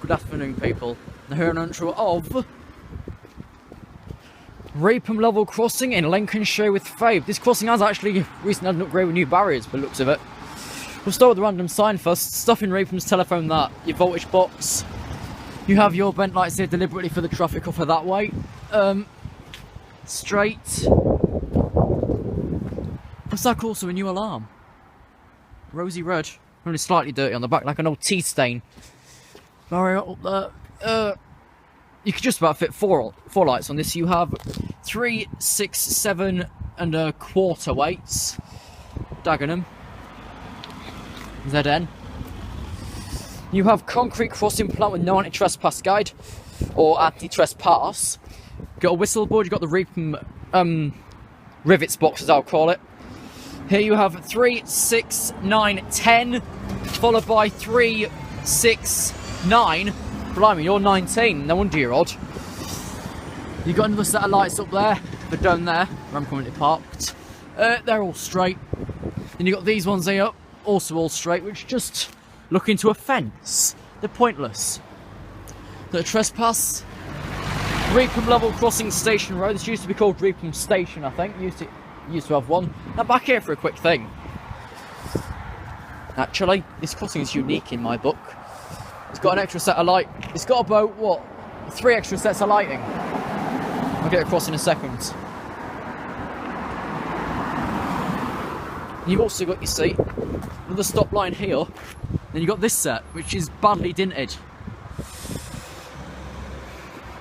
Good afternoon, people. Now here an intro of Reepham level crossing in Lincolnshire with Fabe. This crossing has actually recently had an upgrade with new barriers, by the looks of it. We'll start with the random sign first. Stuff in Reepham's telephone that, your voltage box. You have your bent lights here deliberately for the traffic off of that way. Straight. What's that called? So a new alarm? Rosy red. Only slightly dirty on the back, like an old tea stain. Barrier up there. You could just about fit four lights on this. You have 3, 6, 7 and a quarter weights. Dagenham. ZN. You have concrete crossing plant with no anti-trespass guide or anti-trespass. Got a whistle board. You've got the Reepham rivets box, as I'll call it. Here you have 3, 6, 9, 10, followed by 3, 6, 9. Blimey, you're 19. No wonder you're odd. You've got another set of lights up there, but down there, where I'm currently parked. They're all straight. Then you've got these ones here, also all straight, which just look into a fence. They're pointless. The trespass. Reepham level crossing station road. This used to be called Reepham Station, I think. Used to have one. Now back here for a quick thing. Actually, this crossing is unique in my book. It's got an extra set of light. It's got about, what, 3 extra sets of lighting. I'll get across in a second. You've also got, you see, another stop line here. Then you've got this set, which is badly dinted.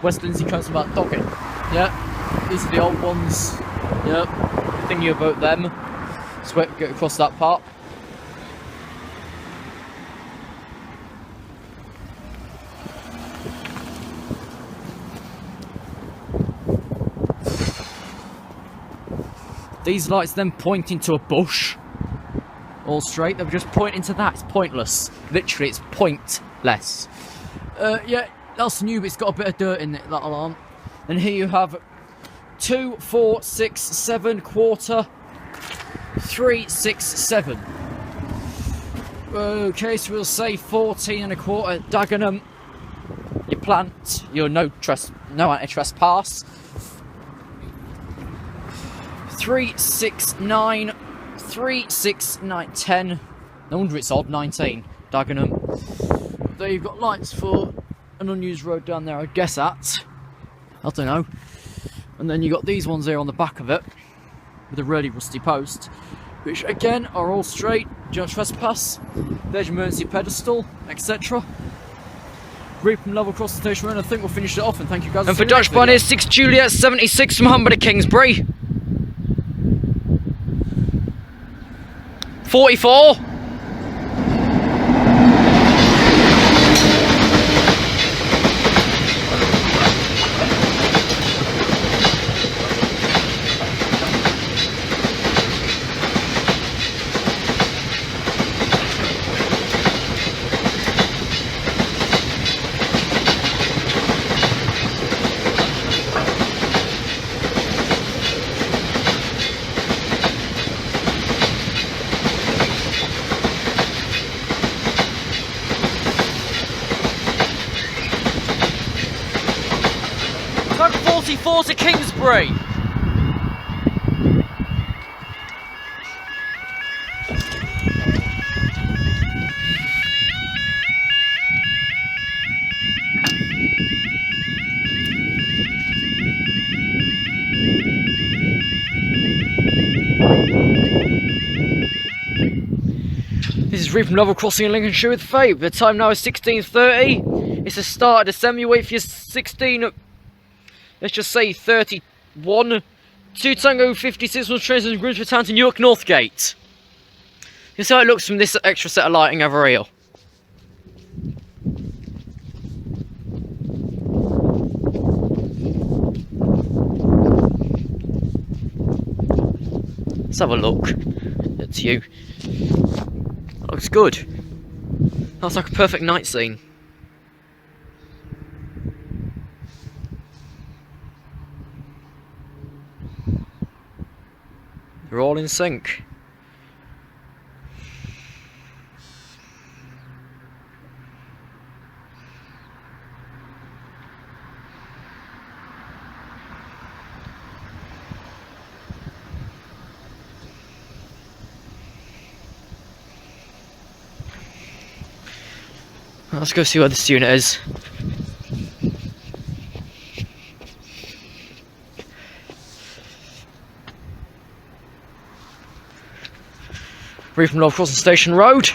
West Lindsey comes about docking. Yeah, these are the old ones. Yep, thinking about them. So wait, get across that part. These lights then pointing to a bush. All straight, they were just pointing to that. It's pointless. Literally, it's pointless. Yeah, that's new, but it's got a bit of dirt in it, that alarm. And here you have 2, 4, 6, 7, quarter, 3, 6, 7. Okay, so we'll say 14 and a quarter. Dagenham, your plant, your no anti-trespass. 3, 6, 9, 3, 6, 9, 10. No wonder it's odd, 19. Dagenham. There you've got lights for an unused road down there, I guess at. I don't know. And then you got these ones here on the back of it with a really rusty post, which again are all straight. Do not trespass. There's your emergency pedestal, etc. Reepham level cross the station road. I think we'll finish it off, and thank you guys. And for Dutch Bunny, 6 Juliet 76 from Humber to Kingsbury. 44. Track 44 to Kingsbury. This is Reepham level crossing in Lincolnshire with Fabe. The time now is 16:30. It's the start of December. You wait for your 16. Let's just say 31. 2 Tango 56 was trains and groups for town to Newark Northgate. You see how it looks from this extra set of lighting over here. Let's have a look. That's you. That looks good. That's like a perfect night scene. They're all in sync. Let's go see where this unit is. Reepham North Crossing Station Road.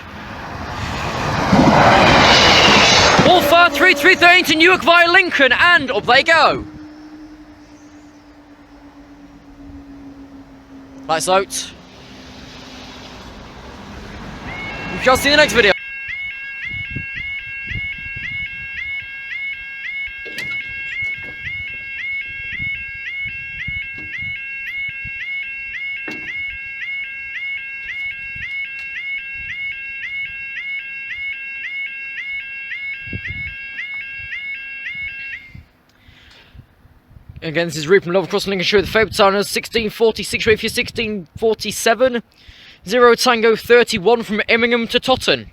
All fire 3313 to Newark via Lincoln, and up they go. Lights out. We shall see you in the next video. Again, this is Reepham Level Crossing Lincolnshire with the favourite time is 1646, wait for 1647. 0 Tango 31 from Immingham to Totton.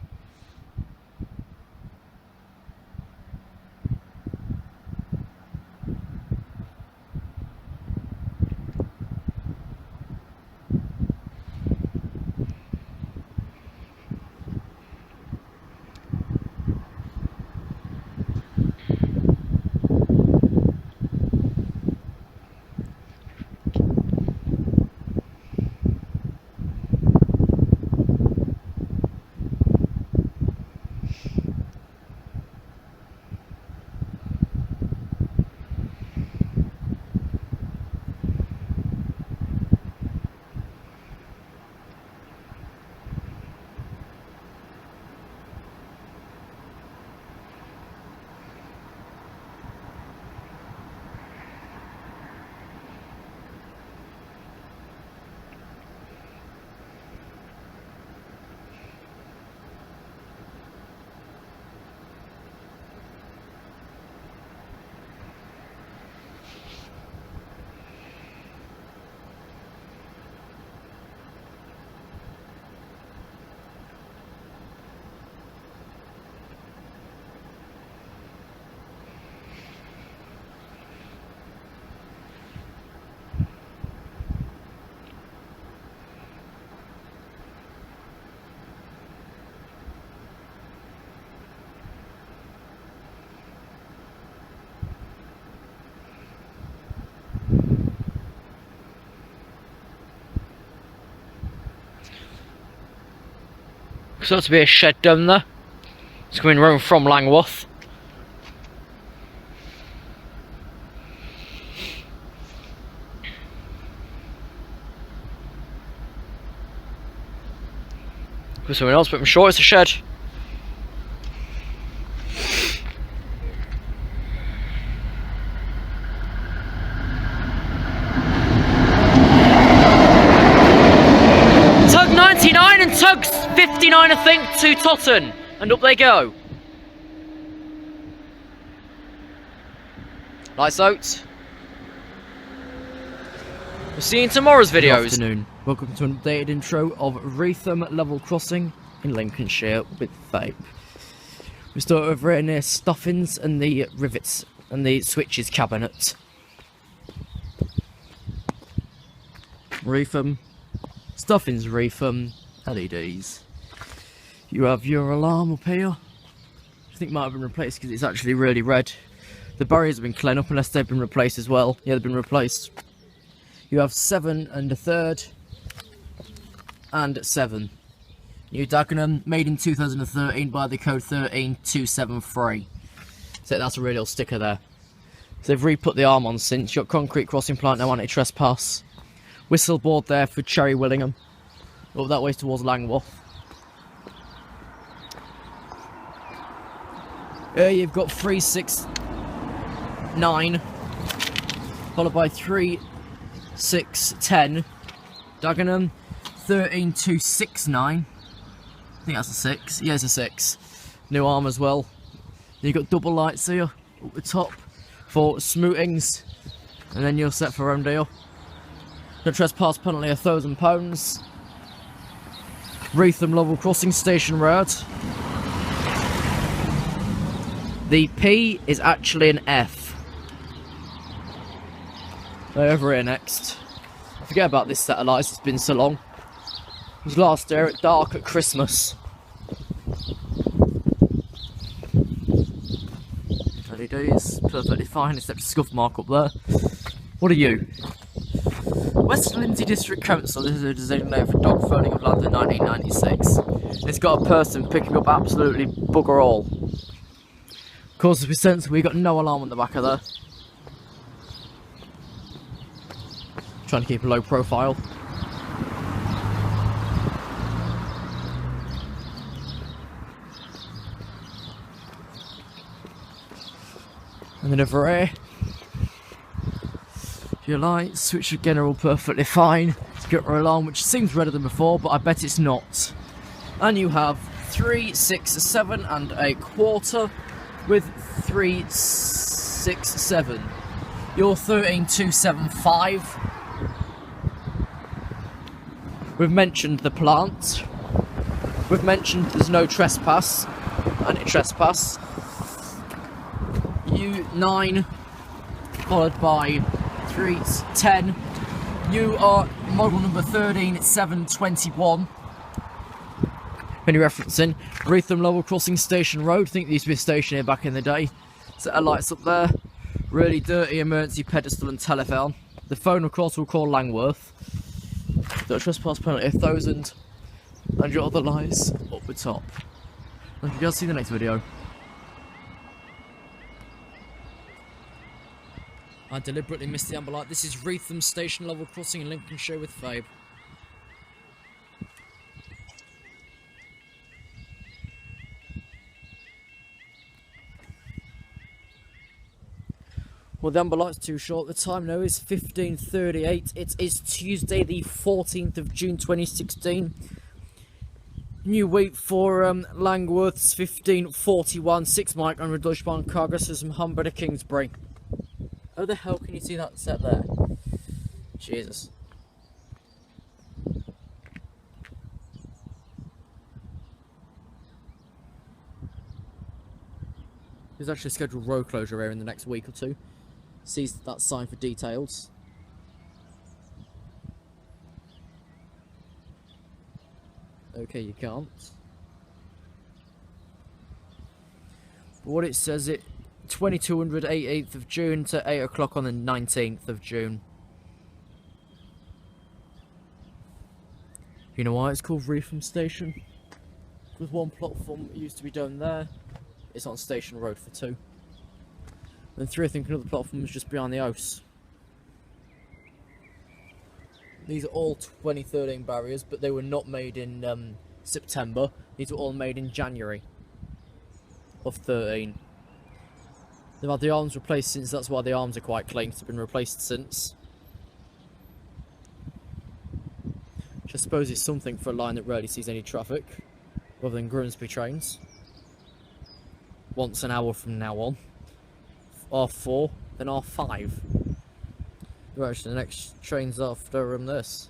So to be a shed down there. It's coming round from Langworth. For someone else, but I'm sure it's a shed. Tug 99 and Tug 59, I think, to Totton, and up they go. Lights out. We'll see you in tomorrow's videos. Good afternoon. Welcome to an updated intro of Reepham Level Crossing in Lincolnshire with Fape. We start over here near Stuffins and the rivets and the switches cabinet. Reepham, Stuffins Reepham, LEDs. You have your alarm up here. I think it might have been replaced because it's actually really red. The barriers have been cleaned up unless they've been replaced as well. Yeah, they've been replaced. You have 7 and a third and 7. New Dagenham, made in 2013 by the code 13273. So that's a real sticker there. So they've re-put the arm on since. You've got concrete crossing plant, no anti-trespass. Whistle board there for Cherry Willingham. Up that way towards Langworth. You've got 369, followed by 3610. Dagenham, 13269. I think that's a 6. Yeah, it's a 6. New arm as well. Then you've got double lights here up the top for smootings, and then you're set for round here. No trespass penalty £1,000. Reepham Level Crossing Station Road. The P is actually an F. Over here next. I forget about this set of lights, it's been so long. It was last year at dark at Christmas. certainly do. It's perfectly fine, except a scuff mark up there. What are you? West Lindsey District Council is a designated for dog phoning of land in 1996. It's got a person picking up absolutely bugger all. Of course, as we sense, we got no alarm on the back of there. Trying to keep a low profile. And then over here, your lights, switch again are all perfectly fine. Get your alarm, which seems redder than before, but I bet it's not. And you have 3, 6, 7 and a quarter with 3, 6, 7. You're 13,275. We've mentioned the plant. We've mentioned there's no trespass, anti-trespass. U9 followed by 3, 10. You are model number 13721. When you're referencing Reepham Level Crossing Station Road, I think there used to be a station here back in the day. Set of lights up there. Really dirty emergency pedestal and telephone. The phone, of course, we'll call Langworth. The trespass penalty 1,000. And your other lights up the top. And you guys see the next video. I deliberately missed the amber light. This is Reepham Station Level Crossing in Lincolnshire with Fabe. Well, the amber light's too short. The time now is 15:38. It is Tuesday, the 14th of June 2016. New weight for Langworth's 1541, 6 mic on Deutschbahn cargo system, Humber to Kingsbury. How the hell can you see that set there? Jesus. There's actually a scheduled road closure here in the next week or two. See that sign for details. Okay, you can't. But what it says, 2200, 18th of June to 8 o'clock on the 19th of June. You know why it's called Reepham Station? Because one platform used to be down there. It's on Station Road for 2. And 3, I think another platform is just behind the house. These are all 2013 barriers, but they were not made in September. These were all made in January of 13. They've had the arms replaced since, that's why the arms are quite clean, they've been replaced since. Which I suppose is something for a line that rarely sees any traffic, other than Grimsby trains. Once an hour from now on. R4, then R5. Right, actually the next train's after this.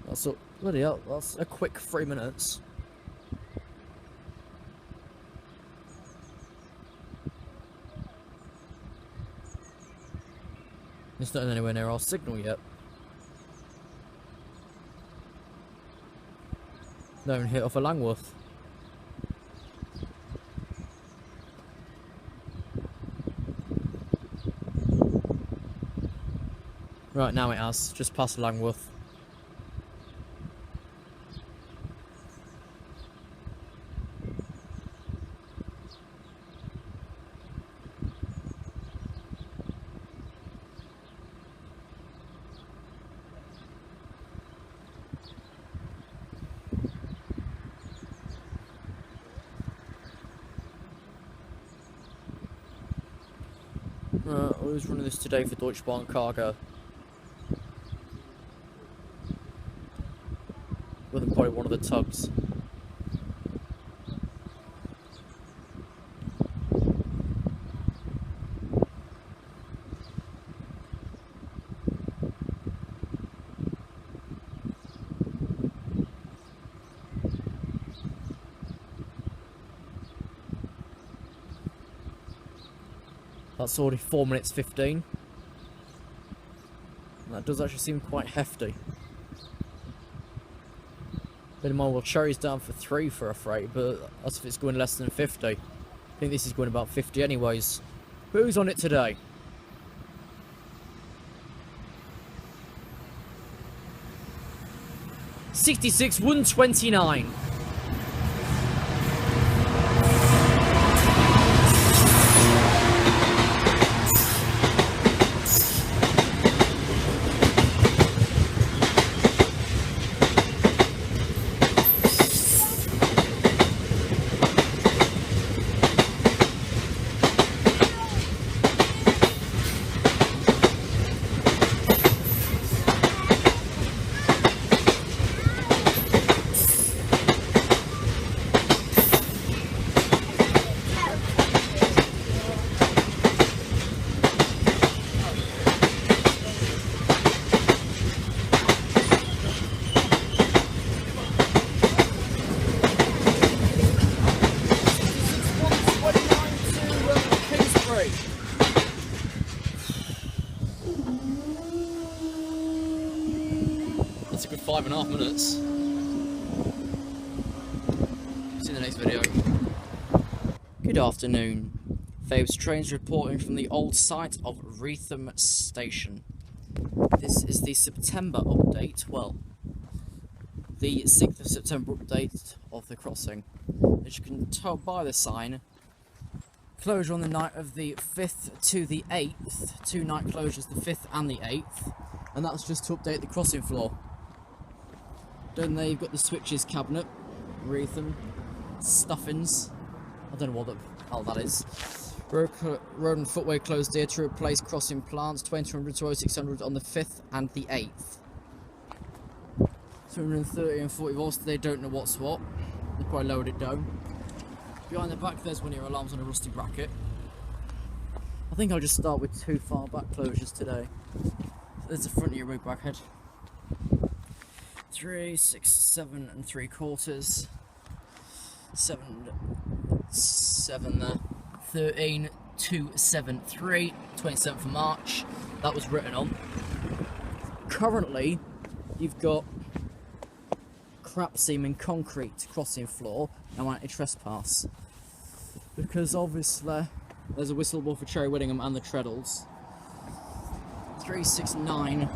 That's a, bloody hell, that's a quick 3 minutes. It's not anywhere near our signal yet. Not even hit off a Langworth. Right, now it has, just past Langworth. I was running this today for Deutsche Bahn Cargo. With probably one of the tugs. That's already 4 minutes 15. And that does actually seem quite hefty. Bear in mind, well, Cherry's down for 3 for a freight, but that's if it's going less than 50. I think this is going about 50 anyways. But who's on it today? '66 129. That's a good 5.5 minutes. See you in the next video. Good afternoon. Fabe's trains reporting from the old site of Reepham Station. This is the September update, well, the 6th of September update of the crossing. As you can tell by the sign, closure on the night of the 5th to the 8th, 2 night closures, the 5th and the 8th, and that's just to update the crossing floor. Down there you've got the switches cabinet, Reepham, stuffings, I don't know what the hell that is. Road and footway closed here to replace crossing plants, 2000 to 0600 on the 5th and the 8th. 230 and 40 volts, they don't know what's what. They probably lowered it down. Behind the back there's one of your alarms on a rusty bracket. I think I'll just start with 2 far back closures today. There's the front of your road bracket. 3, 6, 7 and 3/4. 7 there. 13, 2, 7, 3. 27th of March. That was written on. Currently, you've got crap seam and concrete crossing floor and anti-trespass. Because obviously, there's a whistleblower for Cherry Whittingham and the Treadles. 369,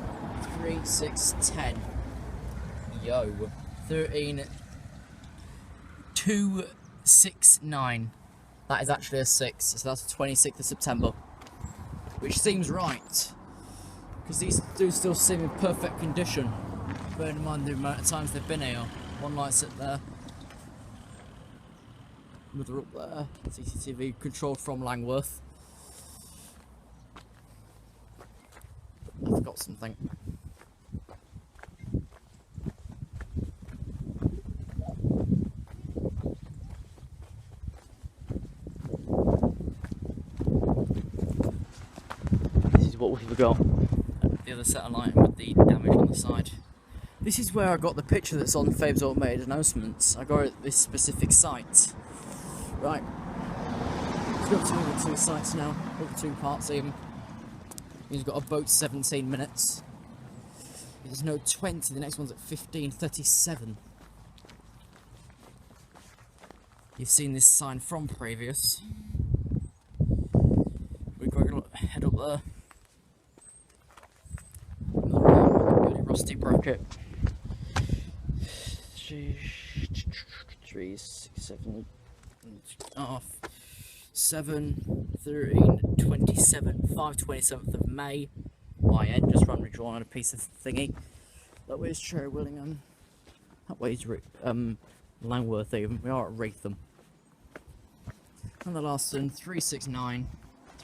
3610. Yo. 13, 269. That is actually a 6, so that's the 26th of September. Which seems right. Because these do still seem in perfect condition. Bearing in mind the amount of times they've been here. One light's up there. Another up there. CCTV controlled from Langworth. I forgot something. This is what we forgot. The other satellite with the damage on the side. This is where I got the picture that's on Fabe's automated announcements. I got it at this specific site. Right. Let's go up to the other 2 sites now. Other 2 parts even. He's got a boat 17 minutes. There's no 20, the next one's at 15:37. You've seen this sign from previous. We're going to head up there. Another rusty bracket. 3, 6, 7, 7, 13, 27, 27th of May. YN, just randomly drawn on a piece of thingy. That way is Cherry Whittingham. That way is Langworth even. We are at Reepham. And the last one, 369,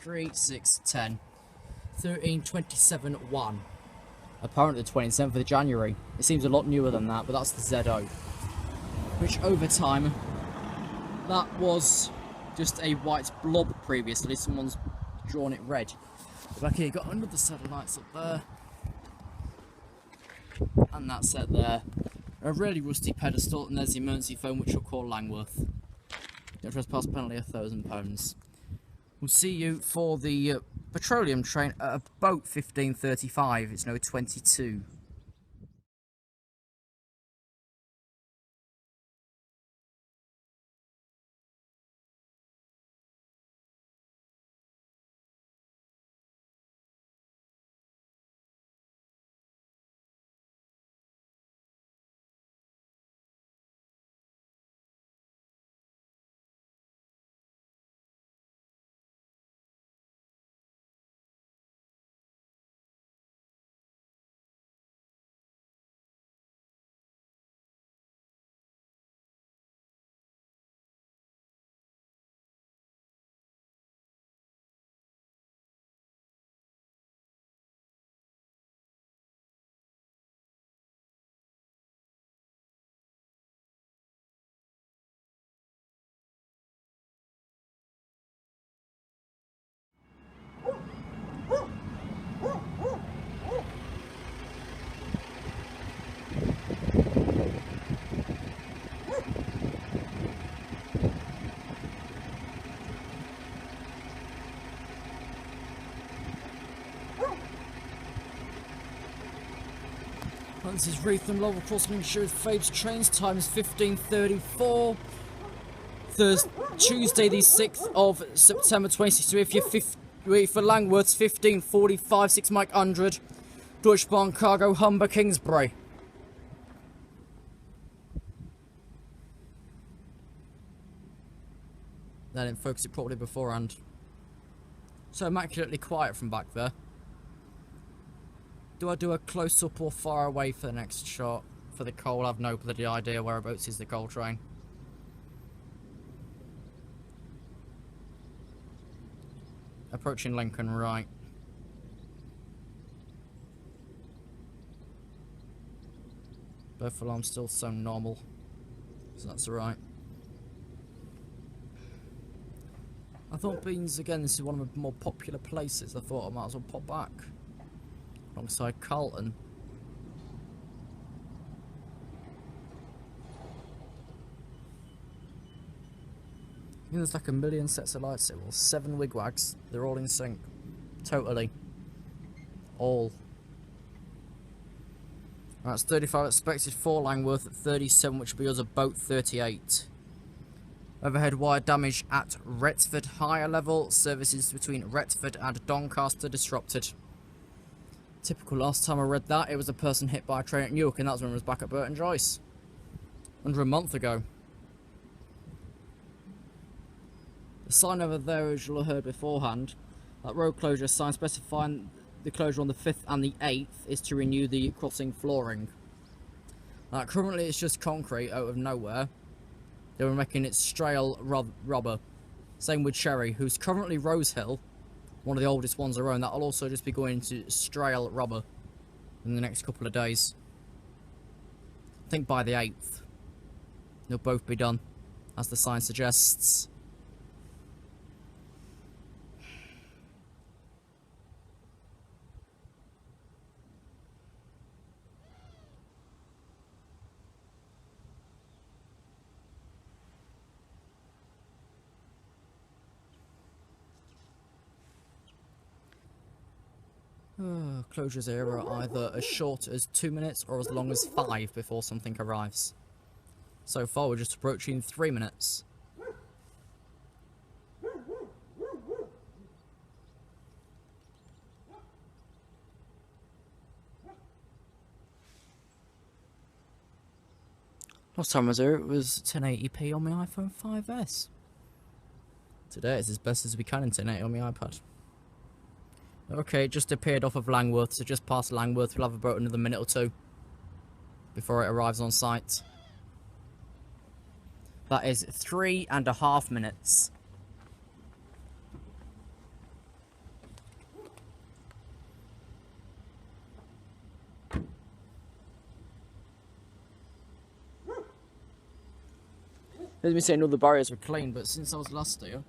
3, 6, 10, 13, 27, 1. Apparently the 27th of January. It seems a lot newer than that, but that's the ZO. Which over time, that was just a white blob previously. Someone's drawn it red. Back here, you've got another set of lights up there. And that set there. A really rusty pedestal, and there's the emergency phone, which we'll call Langworth. No trespass penalty, £1,000. We'll see you for the petroleum train at about 15:35. It's now 22. This is Reepham, Langworth crossing Lincolnshire with Fabe's trains. Time is 15:34. Tuesday the 6th of September 2063. If you're for Langworth's 15:45, 6 Mike 100. Deutsche Bahn Cargo Humber Kingsbury. They didn't focus it properly beforehand. So immaculately quiet from back there. Do I do a close-up or far away for the next shot? For the coal, I've no bloody idea whereabouts is the coal train. Approaching Lincoln, right. Both alarms still so normal, so that's alright. I thought Beans, again, this is one of the more popular places. I thought I might as well pop back. Alongside Carlton. There's like a million sets of lights. Well, 7 wigwags. They're all in sync. Totally. All. That's 35 expected for Langworth at 37, which will be us about 38. Overhead wire damage at Retford higher level. Services between Retford and Doncaster disrupted. Typical, last time I read that, it was a person hit by a train at Newark, and that was when I was back at Burton Joyce. Under a month ago. The sign over there, as you'll have heard beforehand, that road closure sign specifying the closure on the 5th and the 8th is to renew the crossing flooring. Currently it's just concrete out of nowhere. They were making it strail rubber. Same with Cherry, who's currently Rosehill. One of the oldest ones around. That'll also just be going to strail rubber in the next couple of days. I think by the 8th they'll both be done, as the sign suggests. Closures here are either as short as 2 minutes or as long as 5 before something arrives. So far we're just approaching 3 minutes. Last time I was here it was 1080p on my iPhone 5S. Today it's as best as we can in 1080 on my iPad. Okay, it just appeared off of Langworth, so just past Langworth. We'll have about another minute or two before it arrives on site. That is 3.5 minutes. Let me say all the barriers were clean, but since I was last here,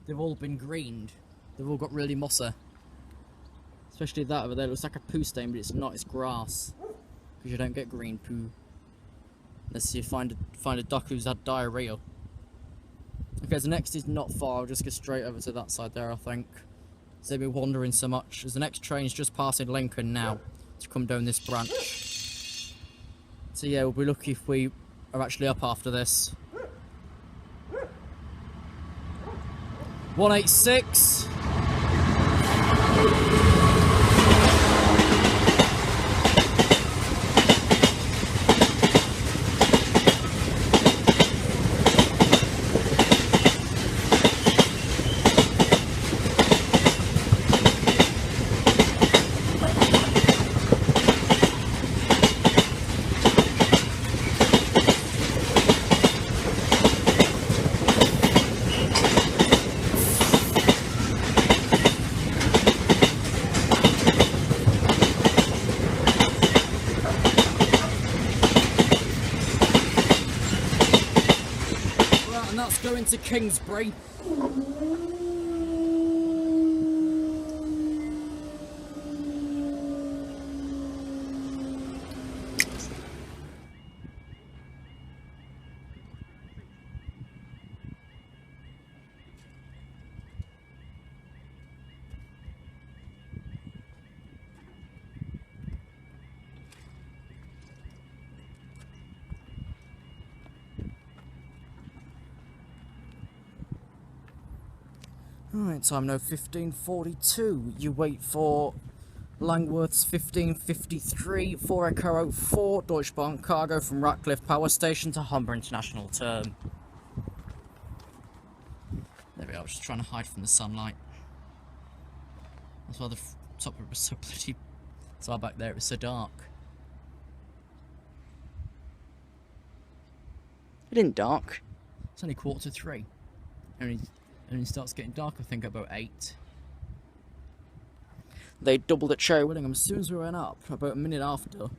they've all been greened. They've all got really mossy. Especially that over there, it looks like a poo stain, but it's not, it's grass. Because you don't get green poo. Unless you find a duck who's had diarrhea. Okay, so next is not far, I'll just go straight over to that side there, I think. So they've been wandering so much, as the next train is just passing Lincoln now, to come down this branch. So yeah, we'll be lucky if we are actually up after this. 186. Going to Kingsbury. Alright, time now 15:42. You wait for Langworth's 15:53, 4 Echo 04, Deutsche Bahn cargo from Ratcliffe Power Station to Humber International Term. There we are, just trying to hide from the sunlight. That's why the top of it was so bloody... It's all back there, it was so dark. It isn't dark. It's only 2:45. And it starts getting dark, I think, about 8. They doubled at Cherry Willingham as soon as we went up, about a minute after.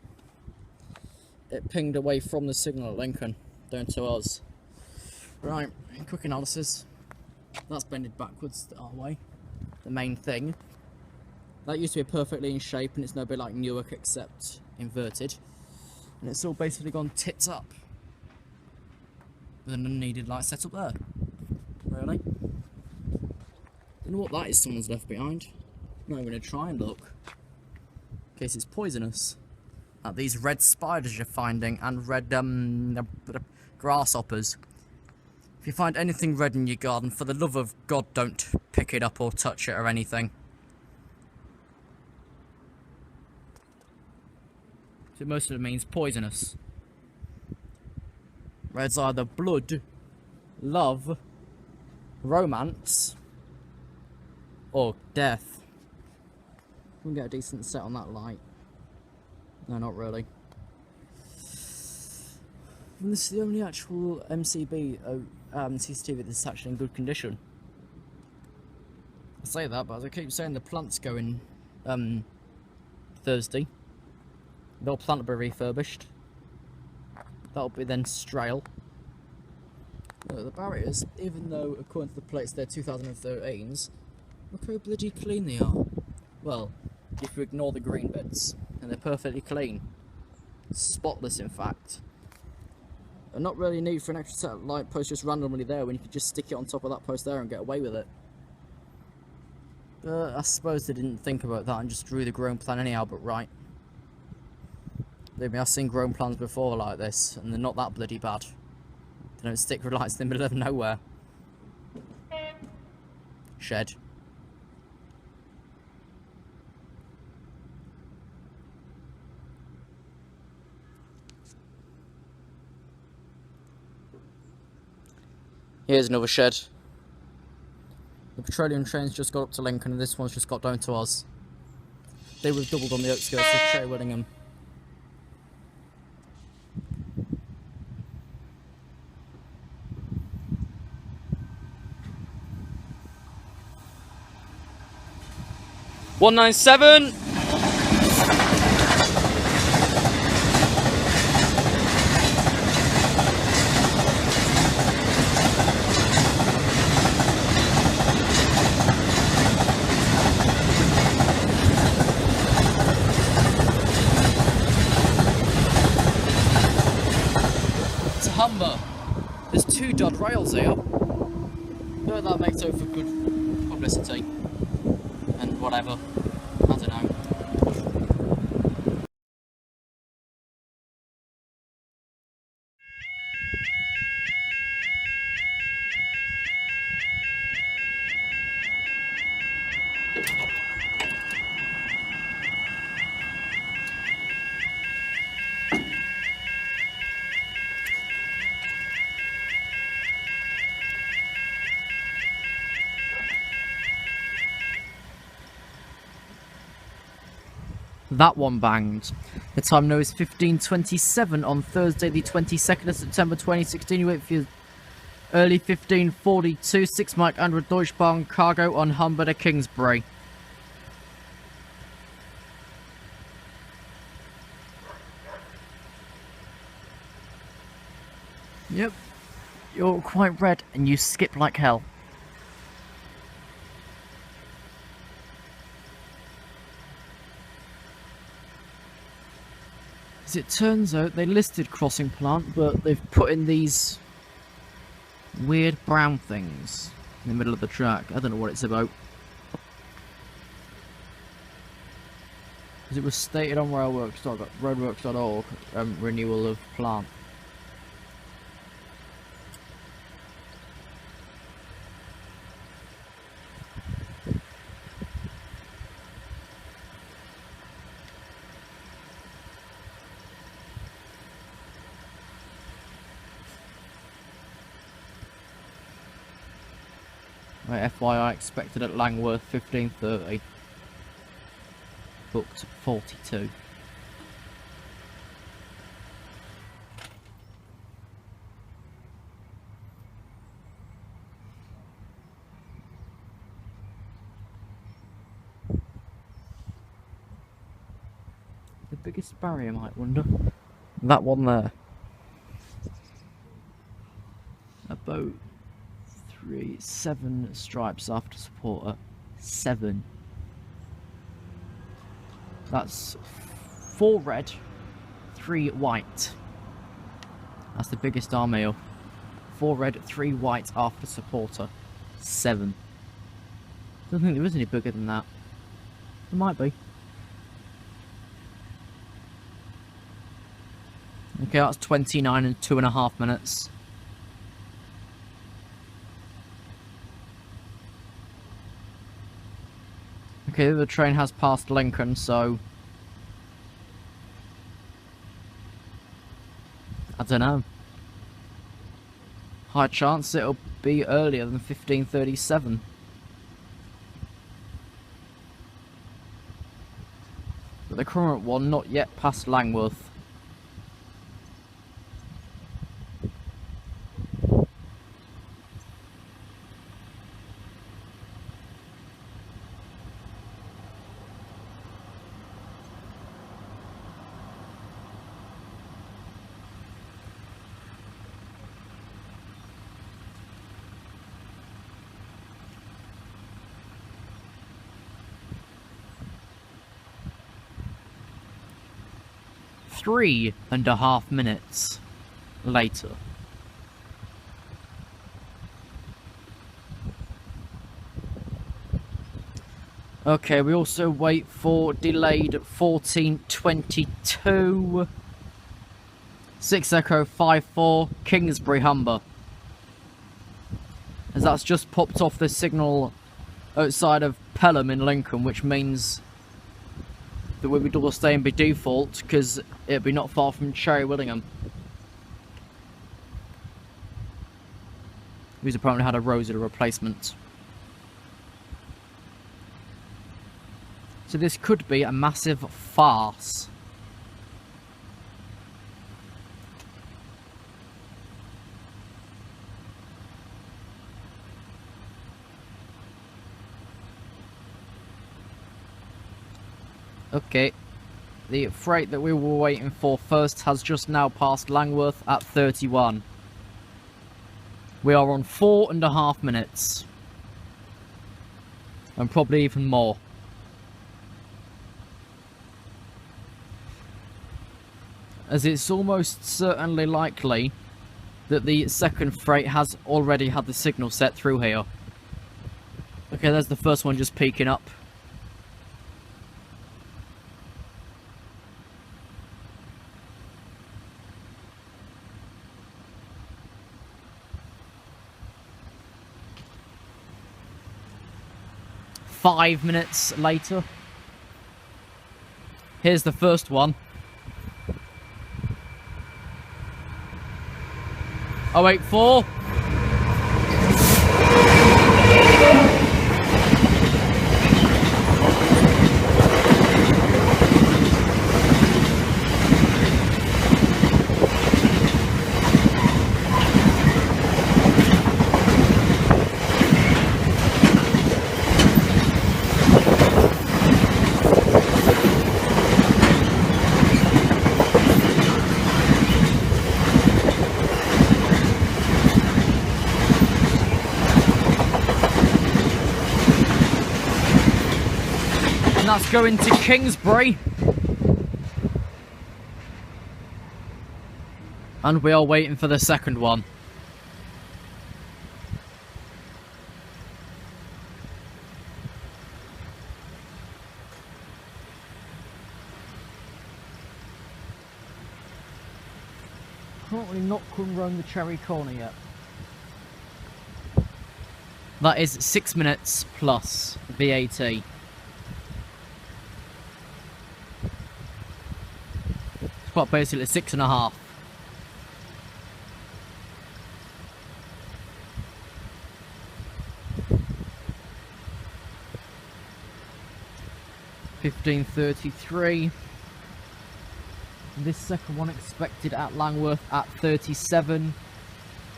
It pinged away from the signal at Lincoln, down to us. Right, quick analysis. That's bended backwards our way, the main thing. That used to be perfectly in shape, and it's no bit like Newark except inverted. And it's all basically gone tits up. With an unneeded light set up there. Really? Don't know what that is someone's left behind. I'm not even going to try and look. In case it's poisonous. These red spiders you're finding, and red grasshoppers. If you find anything red in your garden, for the love of God, don't pick it up or touch it or anything. So most of it means poisonous. Red's either blood, love, romance, or death. We can get a decent set on that light. No, not really. And this is the only actual MCB CCTV that's actually in good condition. I say that, but as I keep saying, the plant's going Thursday. The whole plant will be refurbished. That'll be then Strail. The barriers, even though according to the plates they're 2013s, look how bloody clean they are. Well, if you ignore the green bits, and they're perfectly clean. Spotless, in fact. And not really need for an extra set of light post just randomly there when you could just stick it on top of that post there and get away with it. But I suppose they didn't think about that and just drew the grown plan anyhow, but right. I've seen grown plans before like this, and they're not that bloody bad. They don't stick lights in the middle of nowhere. Shed. Here's another shed. The petroleum train's just got up to Lincoln, and this one's just got down to us. They were doubled on the outskirts of Cherry Willingham. "197. Humber. There's 2 dod rails here. No, that makes it for good publicity and whatever. I don't know. That one banged. The time now is 15:27 on Thursday, the 22nd of September 2016. You wait for your early 15:42, 6 Mike 100 Deutschbahn cargo on Humber to Kingsbury. Yep, you're quite red and you skip like hell. As it turns out, they listed crossing plant, but they've put in these weird brown things in the middle of the track. I don't know what it's about. As it was stated on roadworks.org, renewal of plant. Right, FYI expected at Langworth 15:30. Booked 42. The biggest barrier, I might wonder. That one there. About 7 stripes after supporter. 7. That's 4 red, 3 white. That's the biggest armeo. 4 red, 3 white after supporter. 7. Don't think there is any bigger than that. There might be. Okay, that's 29 and 2.5 minutes. Okay, the train has passed Lincoln, so I don't know. High chance it'll be earlier than 15:37. But the current one not yet past Langworth. Three and a half minutes later. Okay, we also wait for delayed 14:22. 6 Echo 54 Kingsbury Humber. As that's just popped off the signal outside of Pelham in Lincoln, which means that we'll be double staying by default because it'll be not far from Cherry Willingham. Who's apparently had a Rosetta replacement. So this could be a massive farce. Okay, the freight that we were waiting for first has just now passed Langworth at 31. We are on 4.5 minutes. And probably even more. As it's almost certainly likely that the second freight has already had the signal set through here. Okay, there's the first one just peeking up. Five minutes later. Here's the first one. 084. And that's going to Kingsbury. And we are waiting for the second one. Currently not come round the Cherry corner yet. That is 6 minutes plus VAT. What, basically 6.5. $15.33. This second one expected at Langworth at 37.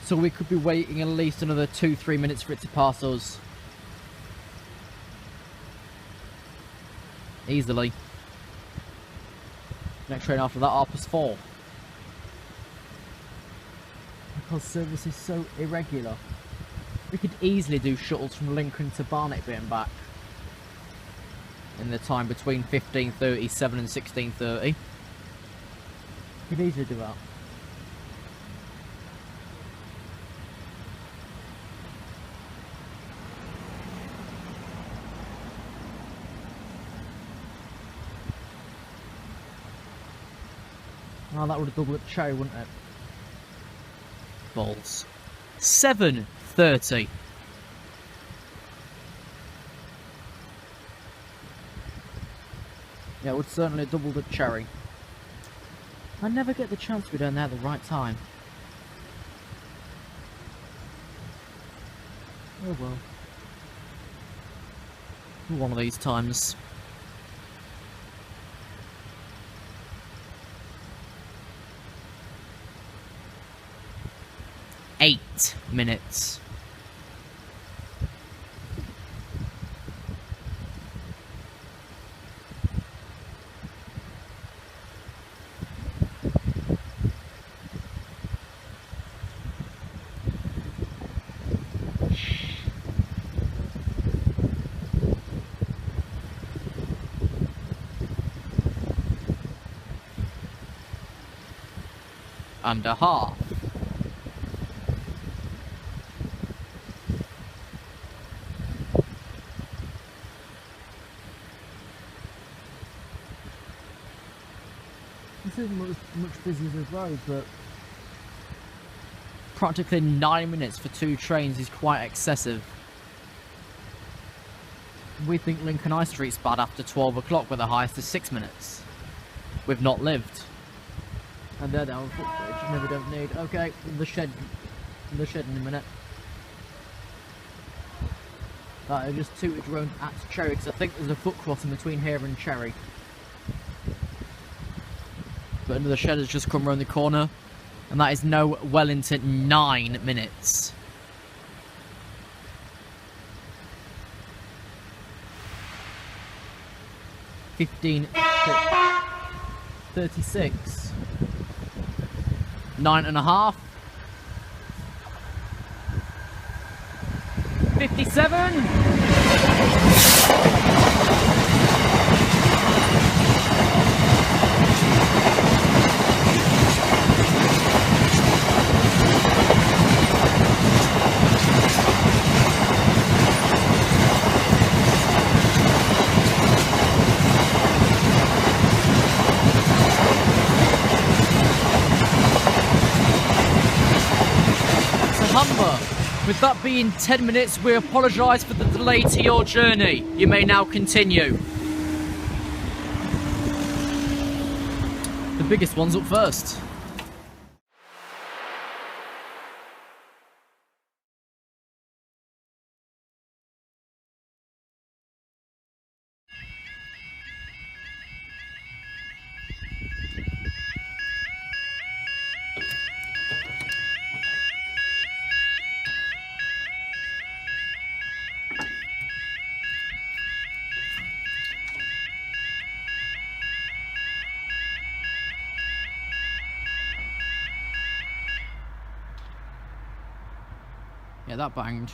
So we could be waiting at least another 2-3 minutes for it to pass us. Easily. Next train after that, R+4. Because service is so irregular. We could easily do shuttles from Lincoln to Barnet and back. In the time between 15:37 and 16:30. Could easily do that. Oh, that would have doubled up Cherry, wouldn't it? Balls. 7:30. Yeah, it would certainly have doubled up Cherry. I never get the chance to be down there at the right time. Oh well. One of these times. Eight minutes. And a half. This isn't much busier as road, but practically 9 minutes for 2 trains is quite excessive. We think Lincoln High Street's bad after 12 o'clock, where the highest is 6 minutes. We've not lived. And they're down footbridge, never don't need. Okay, the shed in a minute. I just tooted around at Cherry, because I think there's a foot crossing between here and Cherry. But another shed has just come around the corner, and that is now well into 9 minutes. $15.36. 9.5. 57. Humber. With that being 10 minutes, we apologise for the delay to your journey. You may now continue. The biggest one's up first. Yeah, that banged.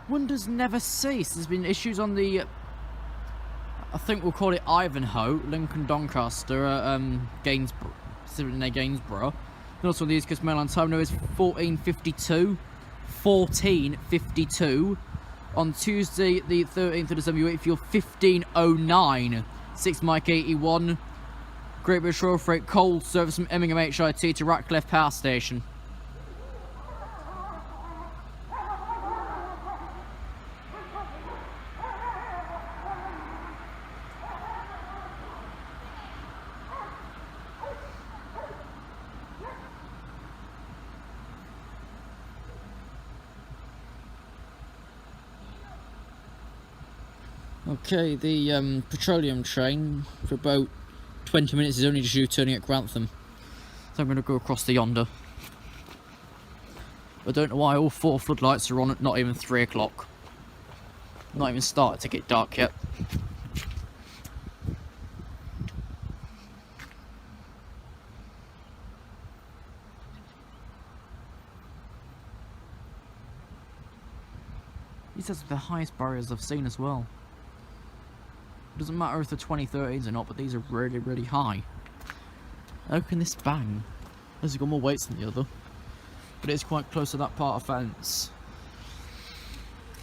Wonders never cease. There's been issues on the, I think we'll call it Ivanhoe, Lincoln Doncaster, Gainsborough, specifically near Gainsborough. And also on the East Coast Mail Line time now is 14:52. 14:52. On Tuesday, the 13th of December, you wait for your 15:09. 6 Mike 81. Great British Royal Freight coal service from Emmingham HIT to Ratcliffe Power Station. Okay, the petroleum train for about 20 minutes is only just U-turning at Grantham. So I'm going to go across the yonder. I don't know why all 4 floodlights are on at not even 3 o'clock. Not even started to get dark yet. These are the highest barriers I've seen as well. Doesn't matter if they're 2013s or not, but these are really, really high. How can this bang? This has got more weights than the other, but it's quite close to that part of fence.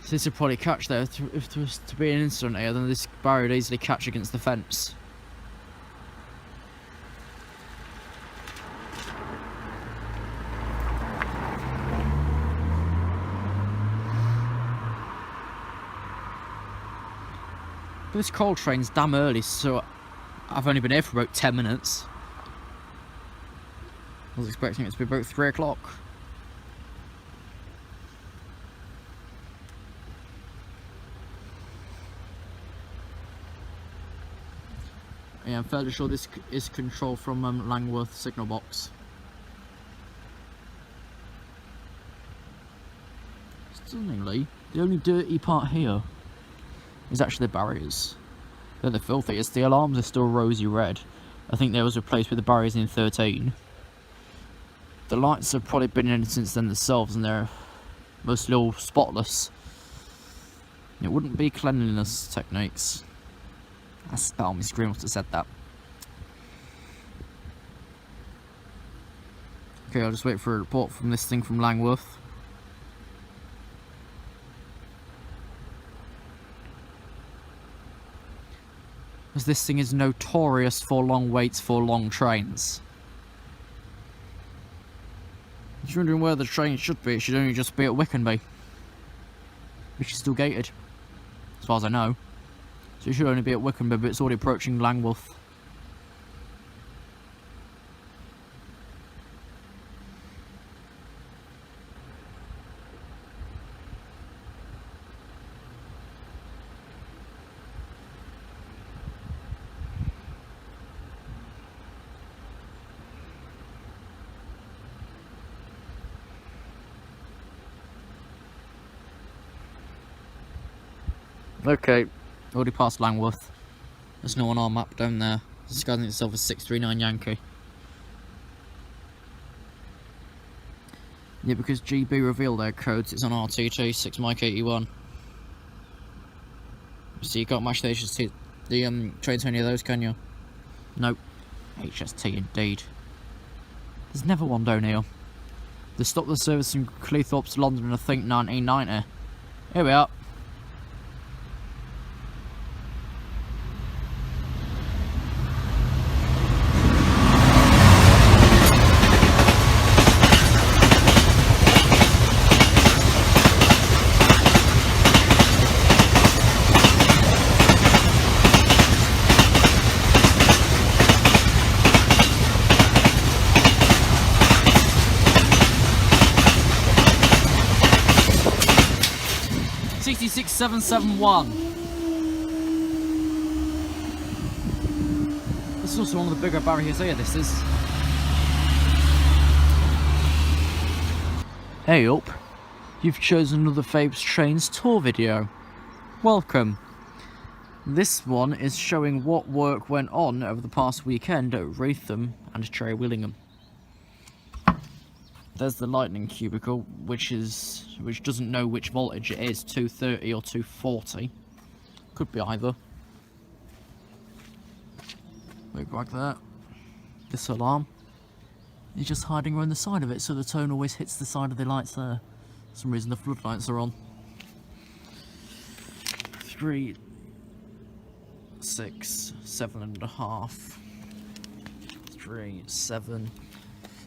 So this would probably catch there. If there was to be an incident here, then this barrier would easily catch against the fence. This coal train's damn early, so I've only been here for about 10 minutes. I was expecting it to be about 3 o'clock. Yeah, I'm fairly sure this is controlled from Langworth signal box. Stunningly, the only dirty part here is actually the barriers. They're the filthiest. The alarms are still rosy red. I think they was replaced with the barriers in 13. The lights have probably been in since then themselves, and they're mostly all spotless. It wouldn't be cleanliness techniques. I spat on my screen must have said that. Okay, I'll just wait for a report from this thing from Langworth. As this thing is notorious for long waits for long trains. If you're wondering where the train should be, it should only just be at Wickenby, which is still gated, as far as I know. So it should only be at Wickenby, but it's already approaching Langworth. Okay, already past Langworth. There's no one on our map down there. It's disguising itself as 639 Yankee. Yeah, because GB revealed their codes, it's on RTT 6 Mike 81. So you can't match the HST, the trains to any of those, can you? Nope. HST indeed. There's never one down here. They stopped the service in Cleethorpes, London, I think 1990. Here we are. 771. This is also one of the bigger barriers here, this is. Hey up, you've chosen another Fabes Trains tour video. Welcome. This one is showing what work went on over the past weekend at Reepham and Traywillingham. There's the lightning cubicle, which doesn't know which voltage it is, 230 or 240. Could be either. Wait back there. This alarm is just hiding around the side of it, so the tone always hits the side of the lights there. For some reason the floodlights are on. 3, 6, 7.5. 3, 7.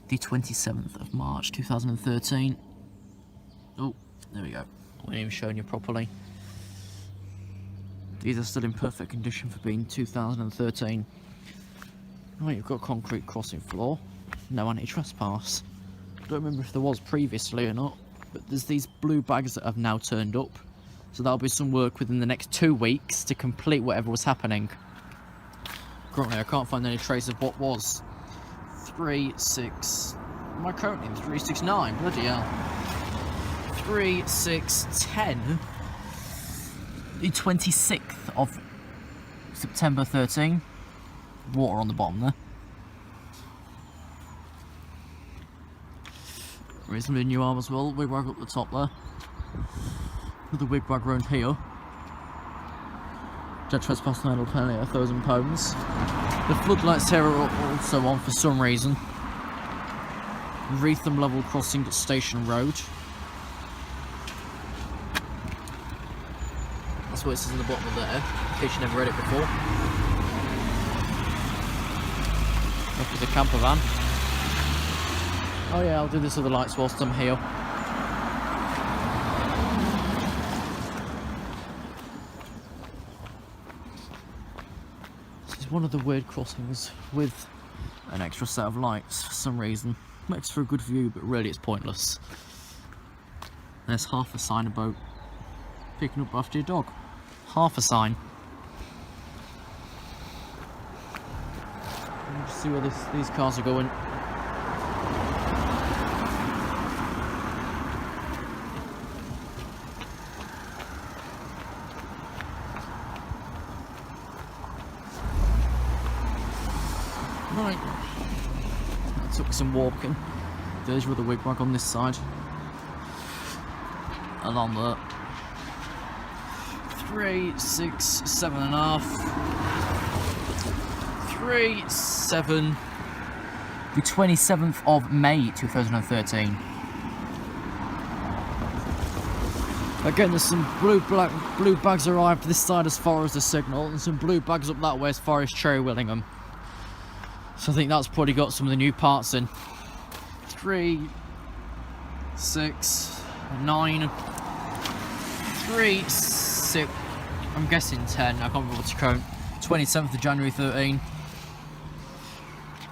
The 27th of March 2013. Oh, there we go. We ain't even showing you properly. These are still in perfect condition for being 2013. Right, you've got concrete crossing floor. No anti-trespass. Don't remember if there was previously or not, but there's these blue bags that have now turned up. So that'll be some work within the next 2 weeks to complete whatever was happening. Currently I can't find any trace of what was. 3, 6, am I counting? 3, 6, 9, bloody hell. 3, 6, 10. The 26th of September 13. Water on the bottom there. Reasonably new arm as well, wigwag up the top there. Another wigwag round here. Dead trespass penalty of £1,000. The floodlights here are also on for some reason. Reepham level crossing at Station Road. That's what it says in the bottom of there, in case you never read it before. Look at the camper van. Oh yeah, I'll do this with the lights whilst I'm here. One of the weird crossings with an extra set of lights for some reason. Makes for a good view, but really it's pointless. There's half a sign about picking up after your dog. Half a sign. Let's see where these cars are going. Right, that took some walking. There's with the wigwag on this side. Along there. 3, 6, 7.5. 3, 7. The 27th of May 2013. Again, there's some blue bags arrived this side as far as the signal, and some blue bags up that way as far as Traywillingham. So I think that's probably got some of the new parts in. 3, 6, 9, 3, 6, I'm guessing 10, I can't remember what to count. 27th of January 13.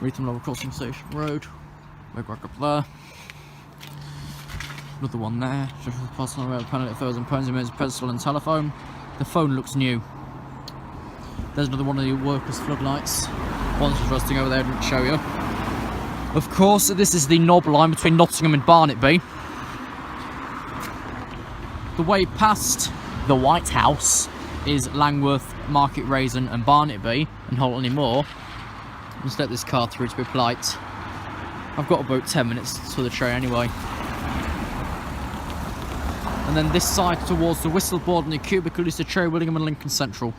Reepham Level Crossing Station Road. Wigwag up there. Another one there. Just with passing on the rail penalty £1,000 in pencil and telephone. The phone looks new. There's another one of the workers' floodlights. One's just rusting over there, I didn't show you. Of course, this is the knob line between Nottingham and Barnetby. The way past the White House is Langworth, Market Raisin and Barnetby, and Holtony Moor. Let's let this car through to be polite. I've got about 10 minutes to the train anyway. And then this side towards the whistleboard and the cubicle is the Traywillingham and Lincoln Central.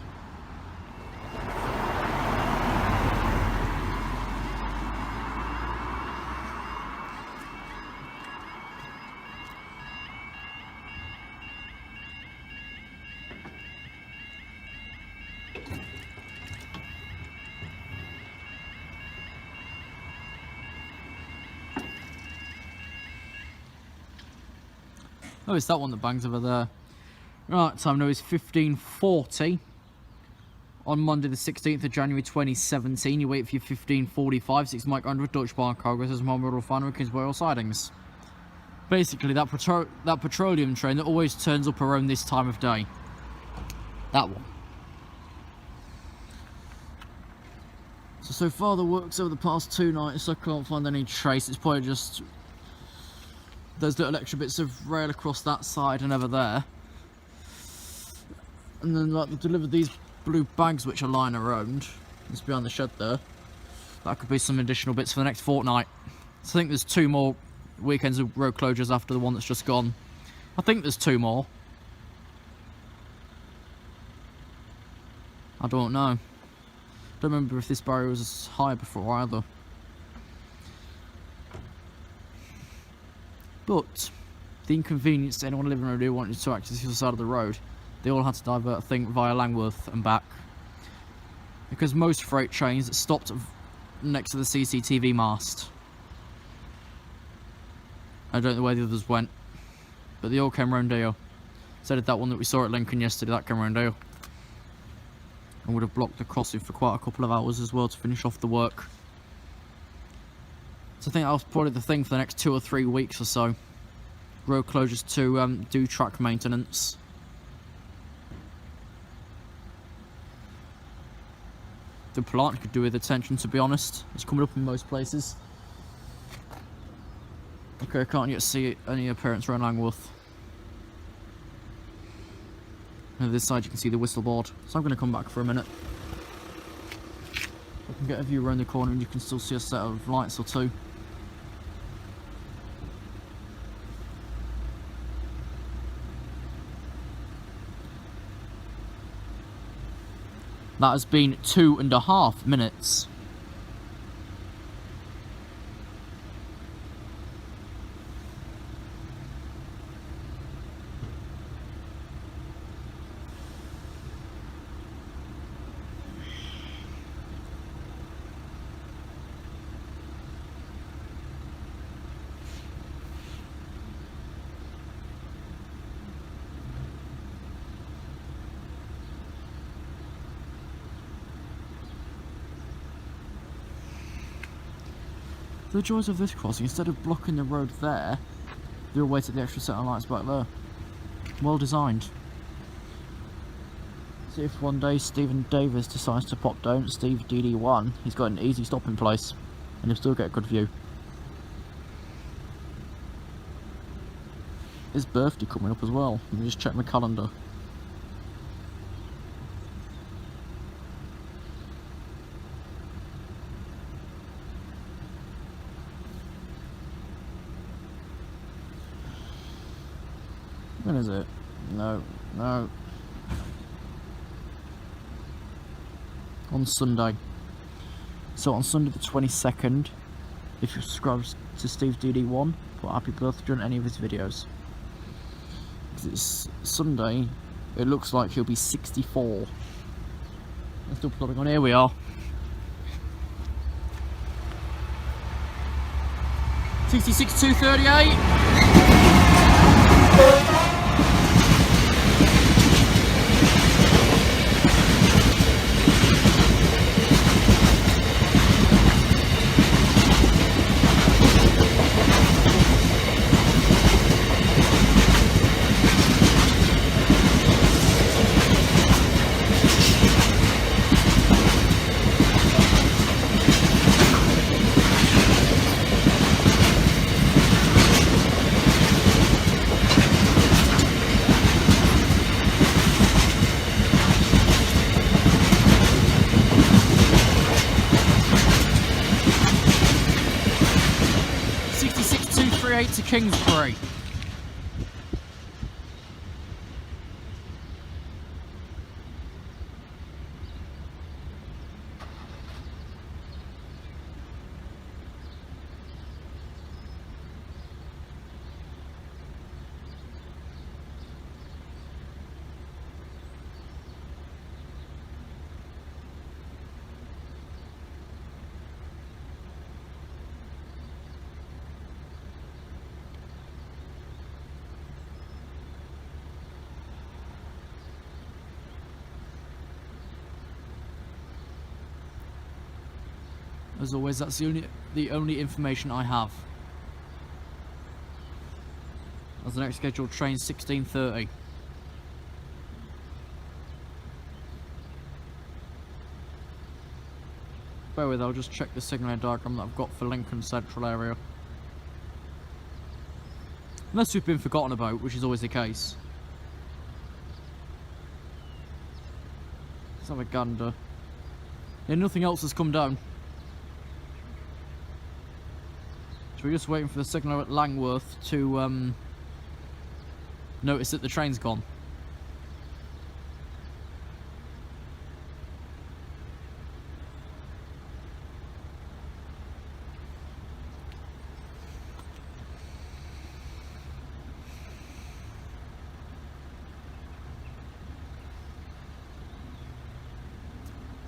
Oh, it's that one that bangs over there. Right, time now is 15:40. On Monday the 16th of January 2017, you wait for your 15:45, 6 Mike 100 Dutch Bar Cargo, says Marlborough Refinery, Kingsborough sidings. Basically, that petroleum train that always turns up around this time of day. That one. So far the works over the past 2 nights, I can't find any trace. It's probably just those little extra bits of rail across that side and over there. And then like they've delivered these blue bags which are lying around. It's behind the shed there. That could be some additional bits for the next fortnight. So I think there's 2 more weekends of road closures after the one that's just gone. I think there's 2 more. I don't know. Don't remember if this barrier was as high before either. But the inconvenience to anyone living around who wanted to access the other side of the road, they all had to divert, I think, via Langworth and back. Because most freight trains stopped next to the CCTV mast. I don't know where the others went, but they all came round here. So did that one that we saw at Lincoln yesterday, that came round here. And would have blocked the crossing for quite a couple of hours as well to finish off the work. So I think that was probably the thing for the next 2 or 3 weeks or so. Road closures to do track maintenance. The plant could do with attention, to be honest. It's coming up in most places. Okay, I can't yet see any appearance around Langworth. And this side you can see the whistle board. So I'm going to come back for a minute. I can get a view around the corner and you can still see a set of lights or 2. That has been 2.5 minutes. The joys of this crossing, instead of blocking the road there, they'll wait at the extra set of lights back there. Well designed. See if one day Stephen Davis decides to pop down at Steve DD1, he's got an easy stopping place, and he'll still get a good view. His birthday coming up as well, let me just check my calendar. When is it? No. On Sunday. So on Sunday the 22nd, if you subscribe to Steve DD1, put happy birthday on any of his videos. Because it's Sunday, it looks like he'll be 64. I'm still plodding on, here we are. 66,238. To Kingsbury. As always, that's the only information I have. As the next scheduled train 16:30. bear with, I'll just check the signal diagram that I've got for Lincoln Central area. Unless we've been forgotten about, which is always the case. Let's have a gander. Yeah, nothing else has come down. So we're just waiting for the signal at Langworth to notice that the train's gone.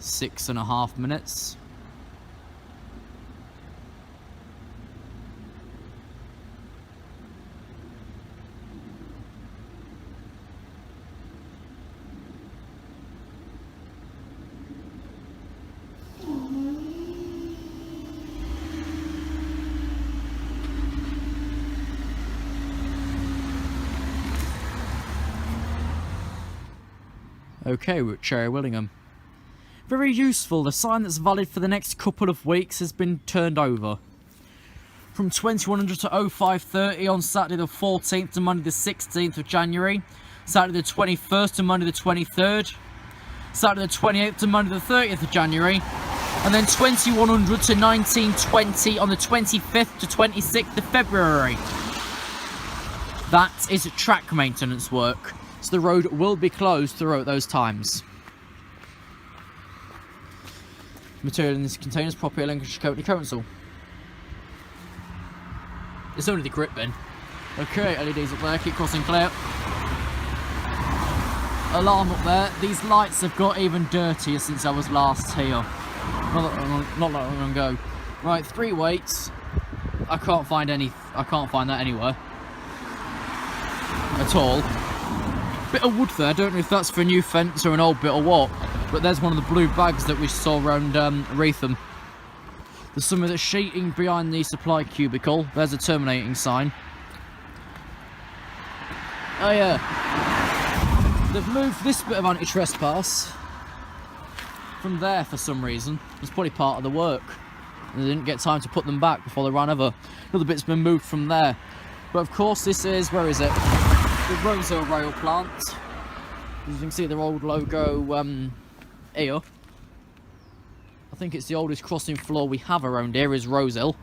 Six and a half minutes. Okay, we're at Cherry Willingham. Very useful, the sign that's valid for the next couple of weeks has been turned over. From 2100 to 0530 on Saturday the 14th to Monday the 16th of January, Saturday the 21st to Monday the 23rd, Saturday the 28th to Monday the 30th of January, and then 2100 to 1920 on the 25th to 26th of February. That is track maintenance work, so the road will be closed throughout those times. Material in this container is property of Lincolnshire County Council. It's only the grip bin. Okay, LEDs up there, keep crossing clear. Alarm up there. These lights have got even dirtier since I was last here. Not that long ago. Right, 3 weights. I can't find that anywhere. At all. Bit of wood there, I don't know if that's for a new fence or an old bit or what. But there's one of the blue bags that we saw around Reepham. There's some of the sheeting behind the supply cubicle. There's a terminating sign. Oh yeah. They've moved this bit of anti-trespass from there for some reason. It's probably part of the work. And they didn't get time to put them back before they ran over. Another bit's been moved from there. But of course this is, where is it? The Rosehill rail plant. As you can see their old logo here. I think it's the oldest crossing floor we have around here is Rosehill,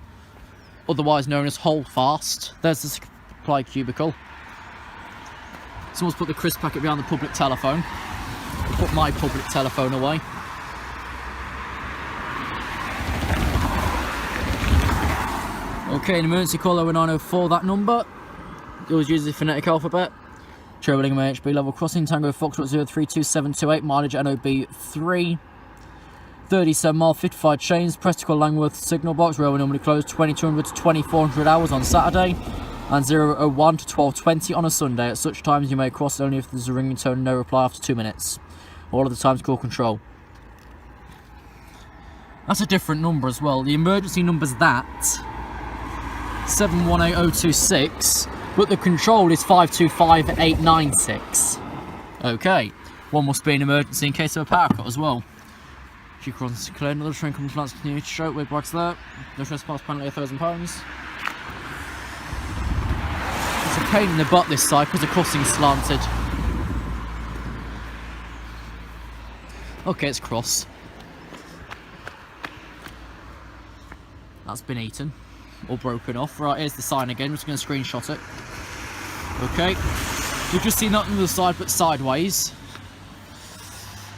otherwise known as Holdfast. There's the supply cubicle. Someone's put the crisp packet behind the public telephone. Put my public telephone away. Okay, an emergency call 01904, that number. It always uses the phonetic alphabet. Cherry Willingham HB level crossing, Tango Foxtrot 032728, mileage NOB 3. 37 mile, 55 chains, press to call Langworth signal box, railway normally closed 2200 to 2400 hours on Saturday, and 001 to 1220 on a Sunday. At such times you may cross only if there's a ringing tone and no reply after 2 minutes. All of the times call control. That's a different number as well. The emergency number's that, 718026. But the control is 525896. Okay, one must be an emergency in case of a power cut as well. If you cross clear, another train comes to continue to show, weight bikes there. No trespass penalty £1,000. It's a pain in the butt this side because the crossing's slanted. Okay, it's cross. That's been eaten. Or broken off. Right, here's the sign again. I'm just going to screenshot it. Okay. You've just seen that on the other side, but sideways.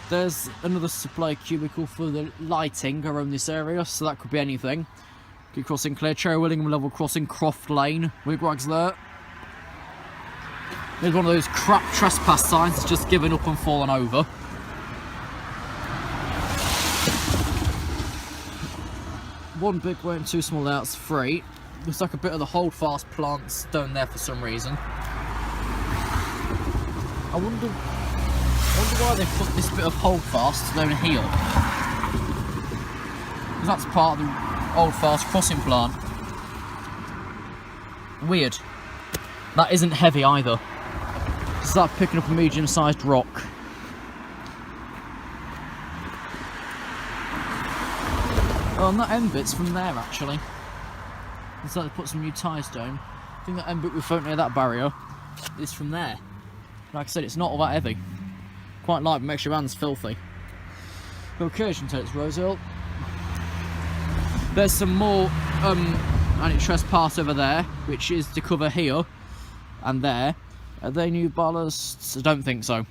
There's another supply cubicle for the lighting around this area, so that could be anything. Keep crossing clear. Cherry Willingham level crossing, Croft Lane. Wigwags there. There's one of those crap trespass signs that's just given up and fallen over. One big way and 2 small layouts free. Looks like a bit of the Holdfast plants down there for some reason. I wonder why they put this bit of Holdfast down here. Because that's part of the Holdfast crossing plant. Weird. That isn't heavy either. Start picking up a medium-sized rock. Oh, and that end bit's from there actually. It's like they put some new tyres down. I think that end bit we found near that barrier is from there. Like I said, it's not all that heavy. Quite light, but makes your hands filthy. Okay, it's Rosehill. There's some more anti-trespass over there, which is to cover here and there. Are they new ballasts? I don't think so.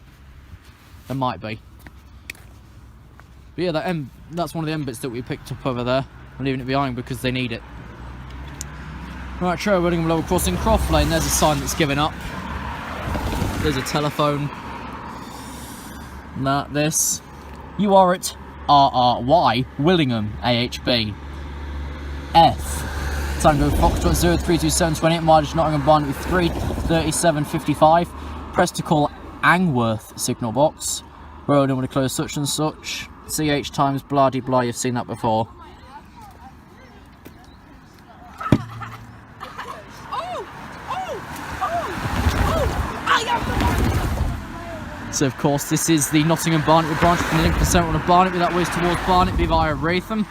There might be. But yeah, that's one of the end bits that we picked up over there. I'm leaving it behind because they need it. Right, Trevor Willingham Level Crossing, Croft Lane. There's a sign that's given up. There's a telephone. This. You are at RRY Willingham AHB. F. Tango Foxtrot 0327 28 mileage Nottingham Barnet with 33755. Press to call Langworth signal box. Road in with a close such and such. CH times blah de blah, you've seen that before. So of course this is the Nottingham Barnet branch from the Lincolnshire Centre on Barnet, that way towards Barnet via Reepham,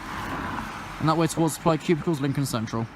and that way towards Supply Cubicles, Lincoln Central.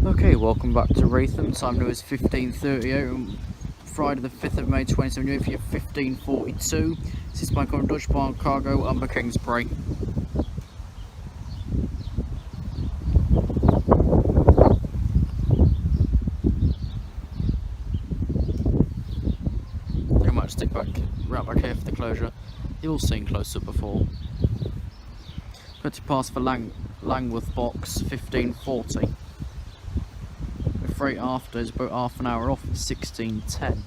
Okay, welcome back to Reepham. Time now is 15:38 on Friday the 5th of May 2017 for your 15:42. This is Bank on Dutch Barn Cargo, Umber Kingsbury. I might stick back right back here for the closure. You've all seen close up before. Got to pass for Langworth box 1540. Freight after is about half an hour off at 16:10.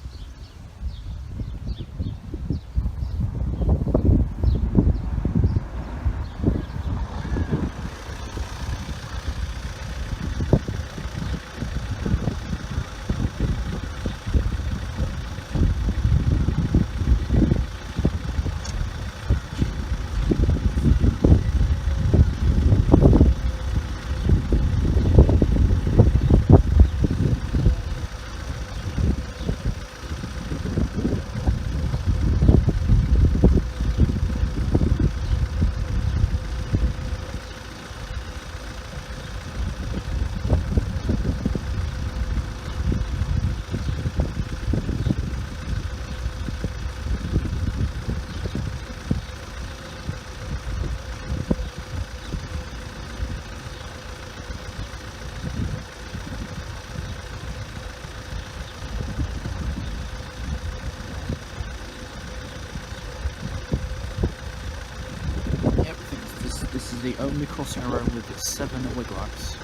The only crossing around with 7 wiglets.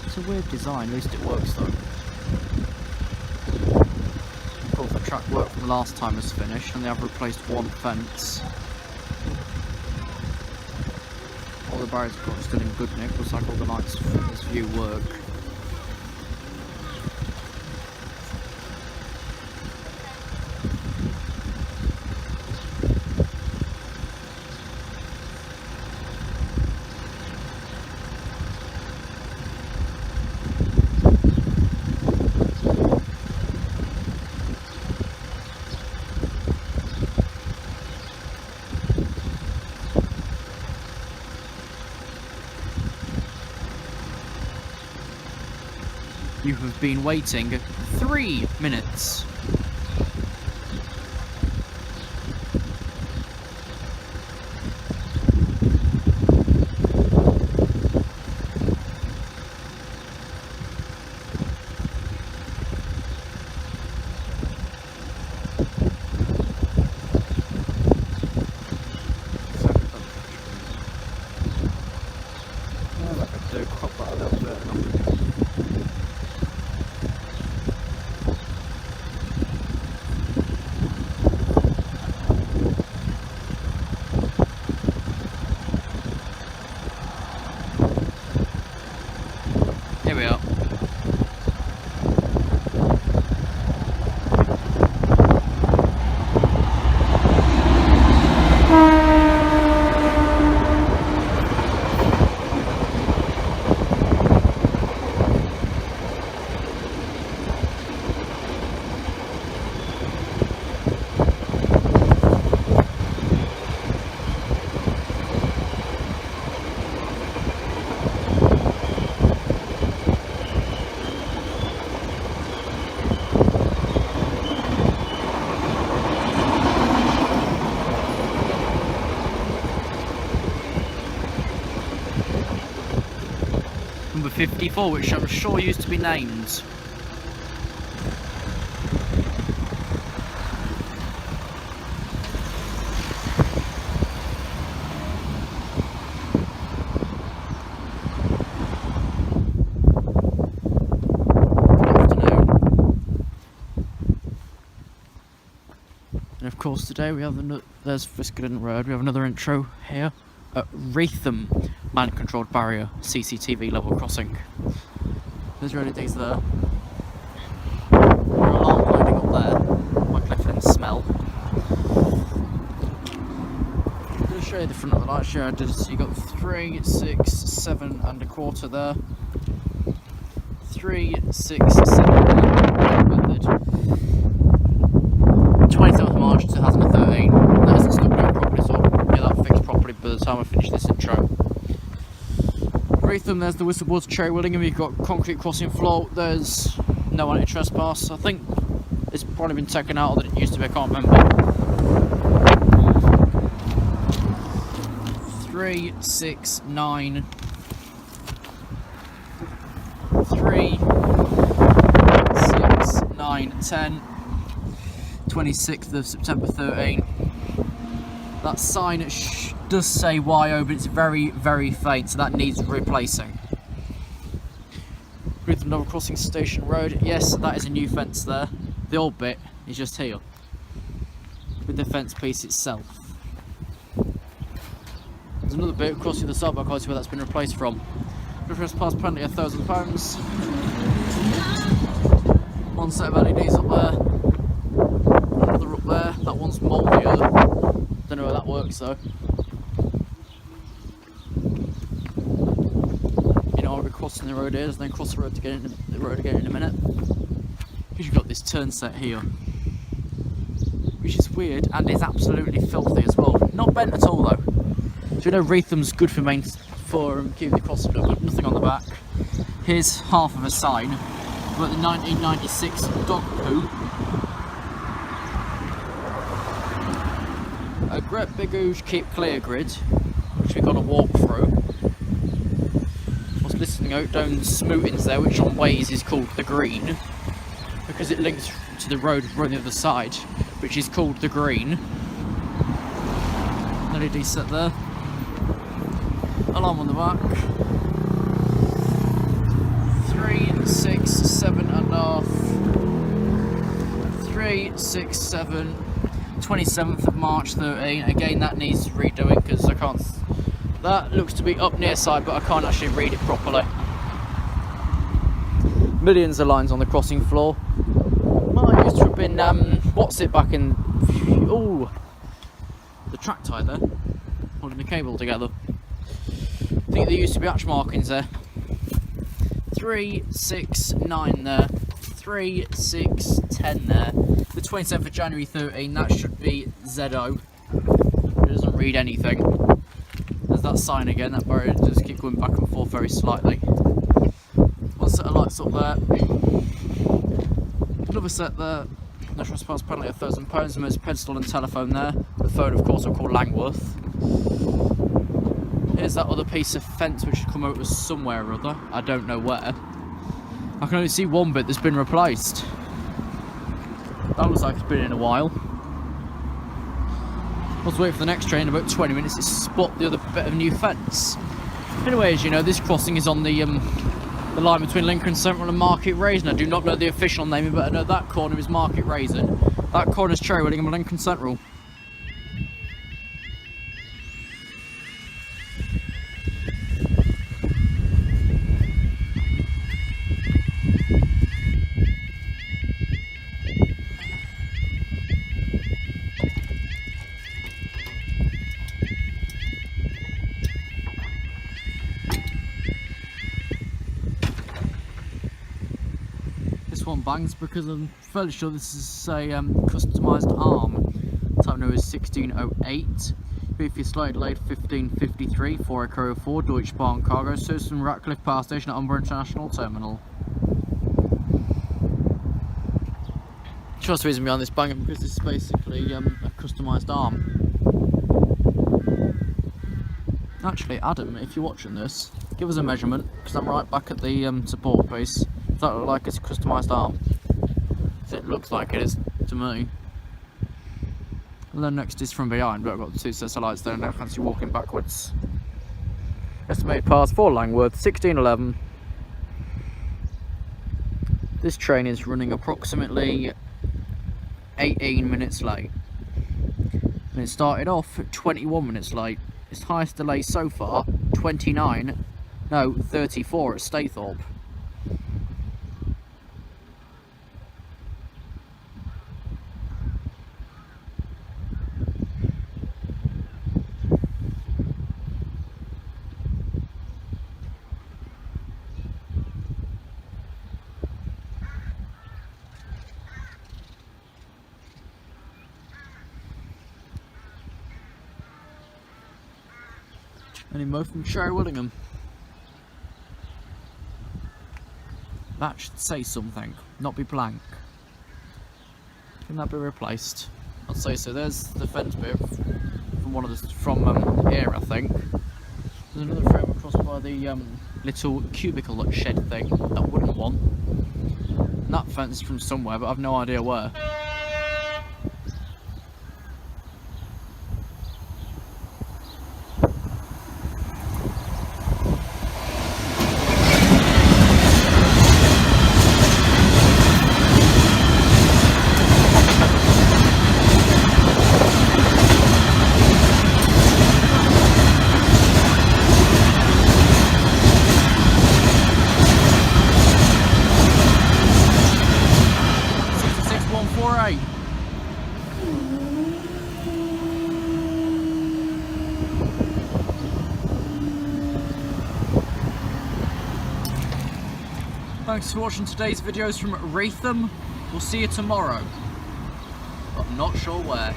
It's a weird design, at least it works though. Of course the track work from last time is finished and they have replaced one fence. All the barriers have got still in good nick, looks like all the lights from this view work. You have been waiting 3 minutes. 54, which I'm sure used to be named. And of course today we have another, there's Fiskiden Road, we have another intro here at Reepham man controlled barrier CCTV level crossing. There's your LEDs there. Your alarm loading up there, my Clifton smell. I'm going to show you the front of the light shade. You got 3, 6, 7 and a quarter there. 3, 6, 7 there. Method. 27th of March 2013. That isn't stuck down properly, so I'll get that fixed properly by the time I finish this intro. Reepham, there's the whistleboards cherry Willingham, you've got concrete crossing floor, there's no anti-trespass. I think it's probably been taken out or that it used to be, I can't remember. 3, 6, 9. 3, 6, 9, 10. 26th of September 13. That sign does say YO, but it's very, very faint, so that needs replacing. Reepham Level Crossing Station Road. Yes, that is a new fence there. The old bit is just here, with the fence piece itself. There's another bit crossing the side by where that's been replaced from. Trespass penalty £1,000. One set of LEDs up there. Another up there, that one's mouldier. Don't know how that works though. You know, I'll be crossing the road here, and then cross the road again in a minute. Because you've got this turn set here, which is weird and is absolutely filthy as well. Not bent at all though. So you know Reetham's good for keeping the crossing, but nothing on the back. Here's half of a sign about the 1996 dog poo. A great big huge keep clear grid, which we've got to walk through. I was listening out down Smootings there, which on Waze is called the Green, because it links to the road on the other side, which is called the Green. LED set there. Alarm on the back. 3, 6, 7 and a half. 3, 6, 7. 27th of March 13. Again, that needs redoing because I can't. That looks to be up near side, but I can't actually read it properly. Millions of lines on the crossing floor. Might used to have been what's it back in? Oh, the track tie there, holding the cable together. I think there used to be hatch markings there. 3, 6, 9 there. 3, 6, 10 there. The 27th of January 13, that should be ZO. It doesn't read anything. There's that sign again, that barrier does keep going back and forth very slightly. One set of lights up there. Another set there. No trespass penalty £1,000. There's a pedestal and telephone there. The phone, of course, I'll call Langworth. Here's that other piece of fence which has come out of somewhere or other. I don't know where. I can only see one bit that's been replaced. That looks like it's been in a while. Let's wait for the next train in about 20 minutes to spot the other bit of new fence. Anyways, you know, this crossing is on the line between Lincoln Central and Market Raisin. I do not know the official name, but I know that corner is Market Raisin. That corner is Cherry Willingham and Lincoln Central. One bangs because I'm fairly sure this is a customised arm. Type number is 1608. Beefy Slide Late 1553 4 Echo 4 Deutsche Bahn Cargo Service from Ratcliffe Power Station at Umber International Terminal. Trust the reason behind this banging because this is basically a customised arm. Actually, Adam, if you're watching this, Give us a measurement, because I'm right back at the support piece. Does that look like it's a customised arm? It looks like it is to me. And then next is from behind, but I've got the two sets of lights there and I fancy walking backwards. Estimated pass for Langworth 1611. This train is running approximately 18 minutes late. And it started off at 21 minutes late. Its highest delay so far, 34 at Staithorpe. Any more from Cherry Willingham? That should say something, not be blank. Can that be replaced? I'd say so. There's the fence bit from here, I think. There's another frame across by the little cubicle shed thing, that wooden one. And that fence is from somewhere, but I've no idea where. Thanks for watching today's videos from Reepham. We'll see you tomorrow, but I'm not sure where.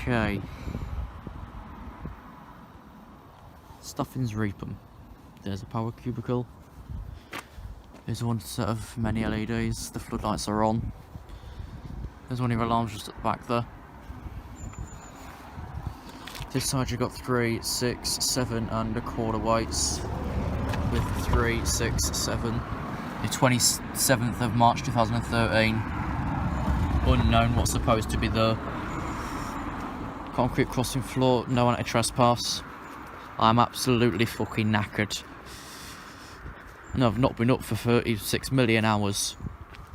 Okay. Stuffing's Reepham. There's a power cubicle. There's one set of many LEDs. The floodlights are on. There's one of your alarms just at the back there. This side you've got 3, 6, 7 and a quarter weights with 3, 6, 7. The 27th of March 2013. Unknown what's supposed to be there. Concrete crossing floor, no anti-trespass. I'm absolutely fucking knackered. And I've not been up for 36 million hours.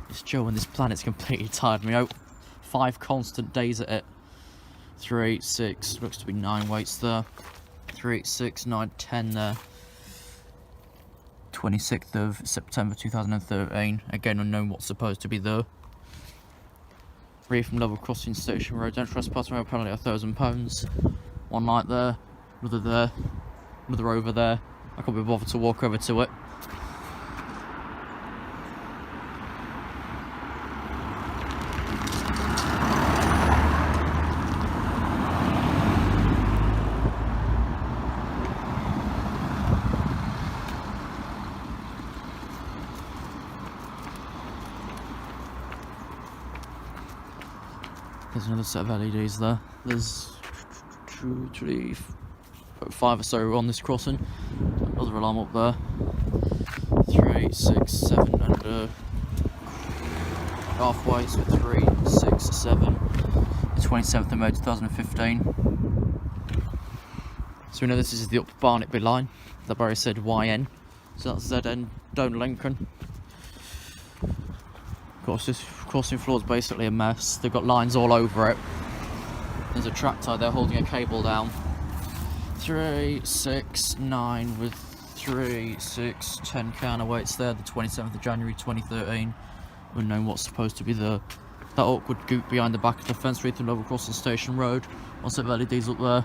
It's Joe and this planet's completely tired me out. 5 constant days at it. 3, 6, looks to be 9 weights there. 3, 6, 9, 10 there. 26th of September 2013. Again, unknown what's supposed to be there. Reepham level crossing station road, don't trespass, road penalty £1,000. One light there, another there, another over there. I can't be bothered to walk over to it. There's another set of LEDs there. There's 2, 3, 5 or so on this crossing. Another alarm up there. 3, 6, 7 and halfway, so 3, 6, 7. The 27th of May 2015. So we know this is the up Barnetby line. The barrier said YN. So that's ZN down Lincoln. Of course, this crossing floor is basically a mess. They've got lines all over it. There's a Trackside there holding a cable down. 3, 6, 9 with 3, 6, 10 counterweights there. The 27th of January 2013. Unknown what's supposed to be there. That awkward goop behind the back of the fence, Reepham level crossing station road. One set of LEDs up there.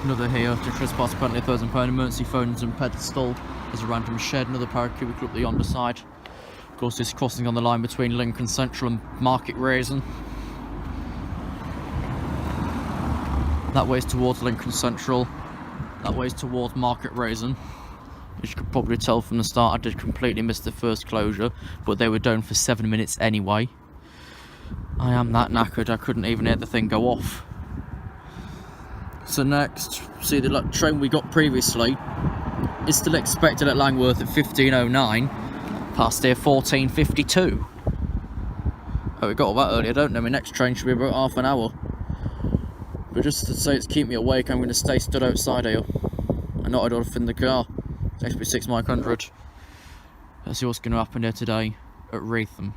Another here to trespass, apparently £1,000 emergency phones and pedestal. There's a random shed, another paracubicle up the underside. Of course, this crossing on the line between Lincoln Central and Market Raisin. That way's towards Lincoln Central, that way's towards Market Raisin. As you could probably tell from the start, I did completely miss the first closure, but they were down for 7 minutes anyway. I am that knackered, I couldn't even hear the thing go off. So next, see the train we got previously is still expected at Langworth at 15:09, past here 14:52. Oh, we got all that early, I don't know, my next train should be about half an hour. But just to say it's keep me awake, I'm going to stay stood outside here and not off in the car. It's actually 6 Mike 100. Let's see what's going to happen here today at Reepham.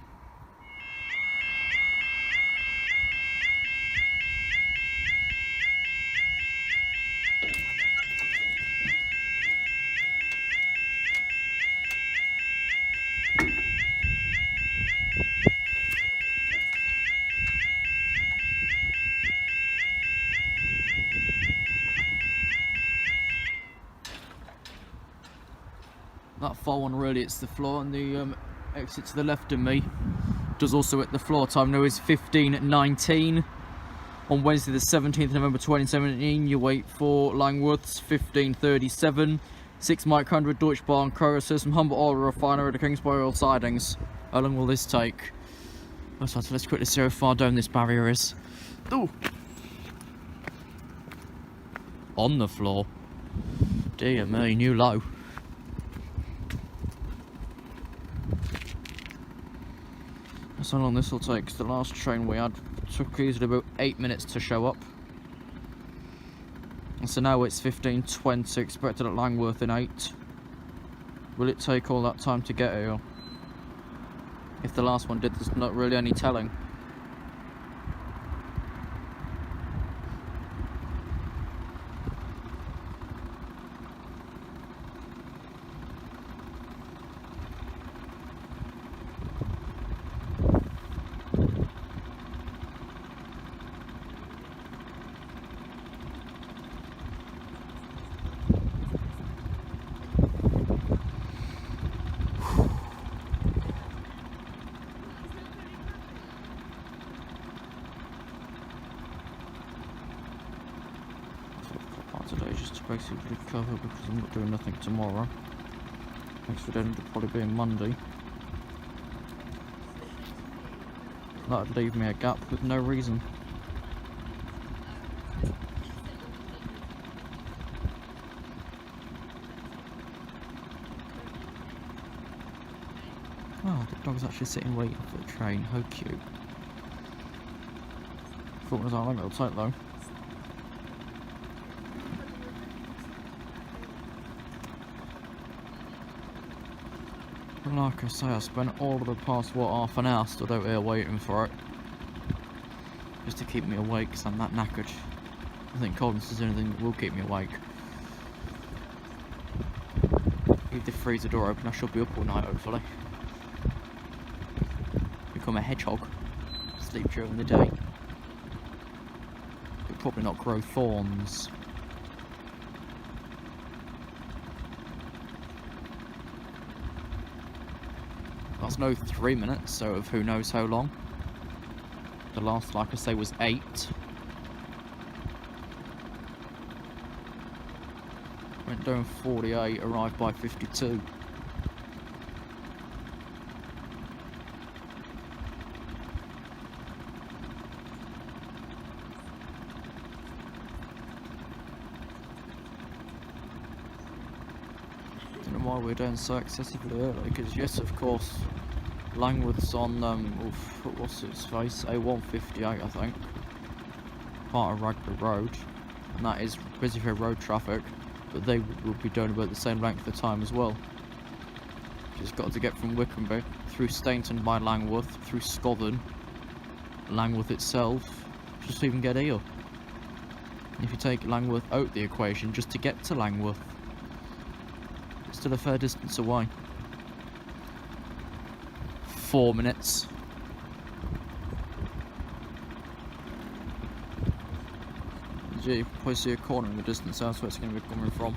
That far one really hits the floor, and the exit to the left of me does also hit the floor. Time now is 15:19 on Wednesday the 17th of November 2017. You wait for Langworth's 15:37. 6 Mike 100 Deutsche Bahn Courier from Humboldt Oil Refinery to Kingsbury Oil Sidings. How long will this take? Let's quickly see how far down this barrier is. Ooh. On the floor. Dear me, new low. That's how long this will take, 'cause the last train we had took easily about 8 minutes to show up. And so now it's 15:20, expected at Langworth in 8. Will it take all that time to get here? If the last one did, there's not really any telling. Today just to basically recover because I'm not doing nothing tomorrow. Next for dinner will probably be Monday. That'd leave me a gap with no reason. Oh, the dog's actually sitting waiting for the train. How cute. Thought it was our little tight though. Like I say, I spent all of the past, half an hour stood out here waiting for it. Just to keep me awake, because I'm that knackered. I think coldness is the only thing that will keep me awake. Leave the freezer door open, I should be up all night hopefully. Become a hedgehog. Sleep during the day. But probably not grow thorns. That's no 3 minutes, so of who knows how long. The last, like I say, was 8. Went down 48, arrived by 52. Don't know why we're doing so excessively early, because yes, of course, Langworth's on, what's its face, A158 I think, part of Ragby Road, and that is busy for road traffic, but they will be doing about the same length of time as well. Just got to get from Wickenby, through Stainton by Langworth, through Scotland, Langworth itself, just to even get here. If you take Langworth out the equation, just to get to Langworth, it's still a fair distance away. 4 minutes. Yeah, you can probably see a corner in the distance, that's where it's going to be coming from.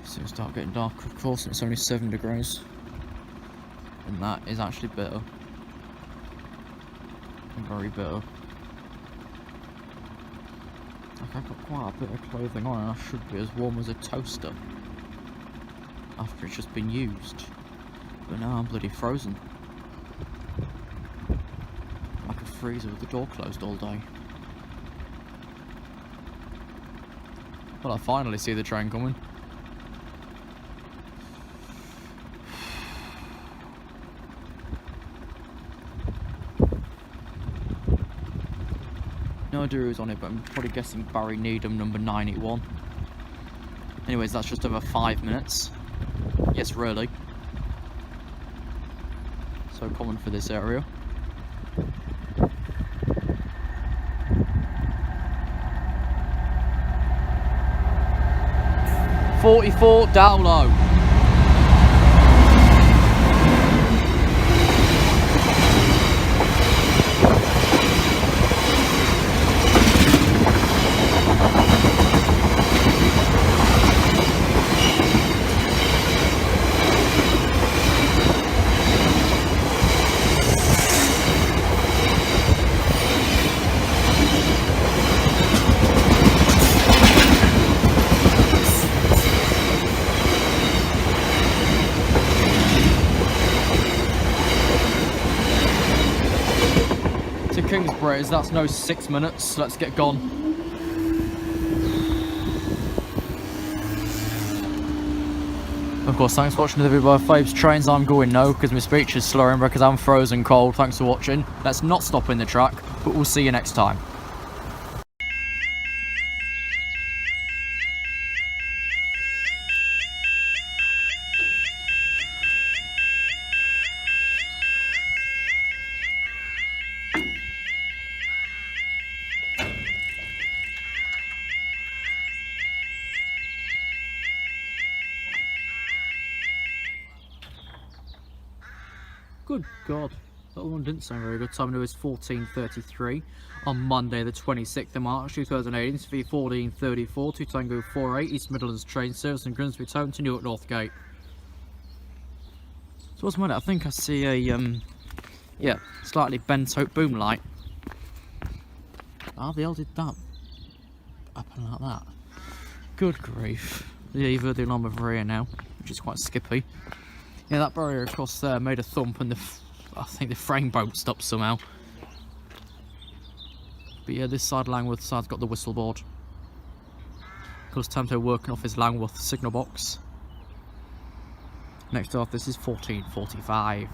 So it'll start getting darker, of course, and it's only 7 degrees. And that is actually bitter. Very bitter. Like, I've got quite a bit of clothing on and I should be as warm as a toaster after it's just been used. But now I'm bloody frozen. Like a freezer with the door closed all day. Well, I finally see the train coming. No idea who's on it, but I'm probably guessing Barry Needham, number 91. Anyways, that's just over 5 minutes. Yes, really. So common for this area. "44 down low." Kingsbury's, that's no 6 minutes. Let's get gone. Of course, thanks for watching the video by Fabes Trains. I'm going now because my speech is slurring because I'm frozen cold. Thanks for watching. Let's not stop in the track, but we'll see you next time. Good God, that one didn't sound very good. Time is 14:33 on Monday the 26th of March 2018. It's V1434 to Tango 48 East Midlands train service from Grimsby Town to Newark Northgate. So what's the matter? I think I see a yeah, slightly bent out boom light. How the hell did that happen like that? Good grief. Yeah, you've heard the alarm over here now, which is quite skippy. Yeah, that barrier across there made a thump and I think the frame bounced up somehow. But yeah, this side, Langworth side's got the whistle board. Of course, Timetable working off his Langworth signal box. Next off, this is 14:45,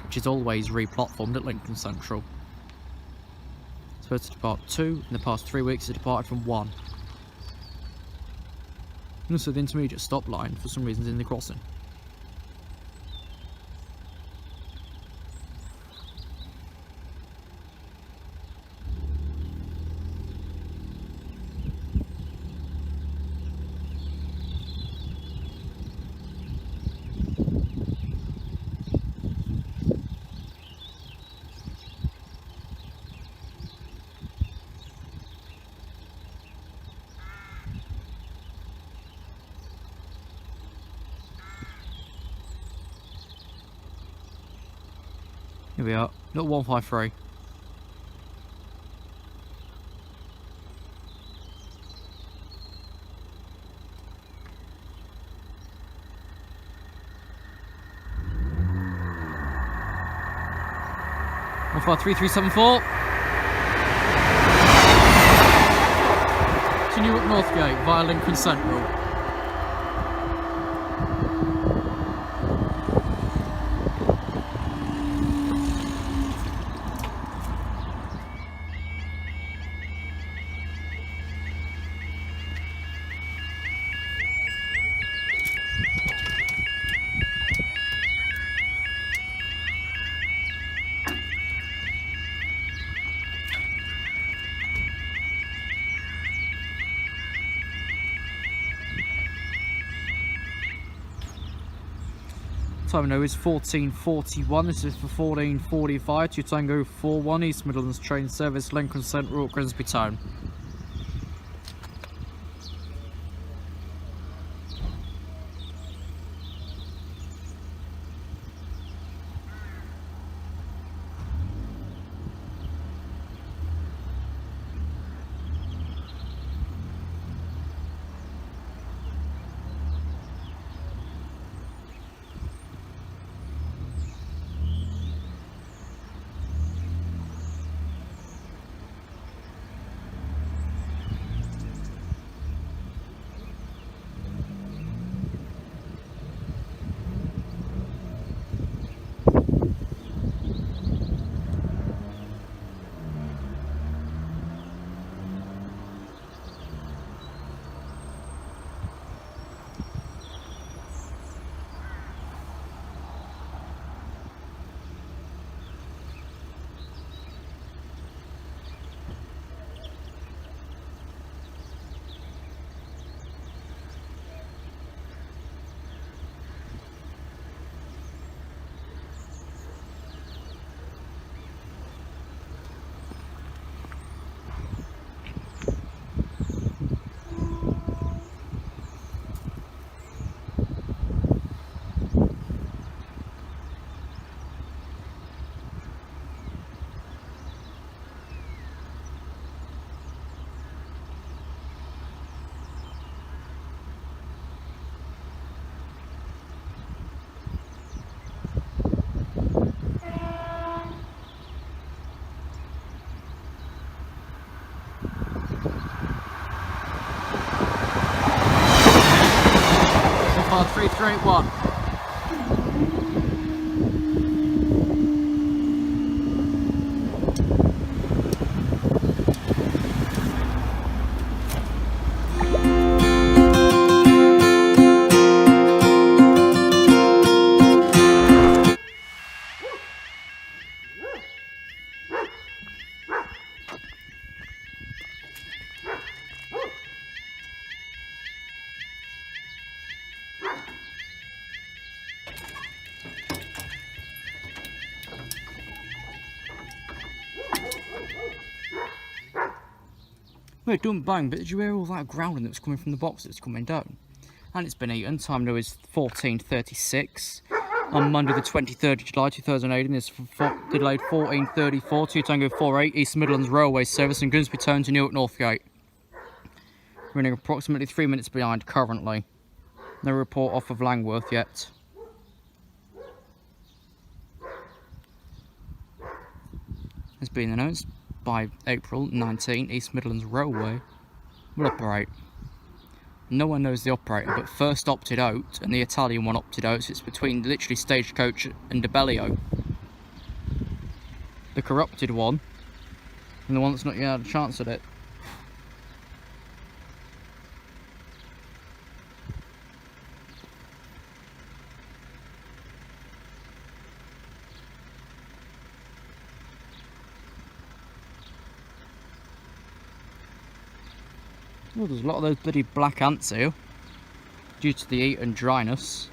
which is always re-platformed at Lincoln Central. It's supposed to depart 2, in the past 3 weeks it departed from 1. And also the intermediate stop line, for some reason, is in the crossing. Here we are, little 153. One five 3374 to Newark Northgate via Lincoln Central. Time now is 14:41. This is for 14:45. 2 Tango 41 East Midlands train service, Lincoln Central, Grimsby Town. So far 3381. Wait, don't bang, but did you hear all that growling that was coming from the box that's coming down? And it's been eaten. Time now is 14:36 on Monday the 23rd of July 2018. This is delayed 14:34, 2 Tango 48 East Midlands Railway service in Grimsby Town to Newark Northgate. Running approximately 3 minutes behind currently. No report off of Langworth yet. Has been announced by April 19, East Midlands Railway will operate. No one knows the operator, but first opted out, and the Italian one opted out, so it's between literally Stagecoach and Debellio. The corrupted one, and the one that's not yet had a chance at it. Oh, there's a lot of those bloody black ants here, due to the heat and dryness.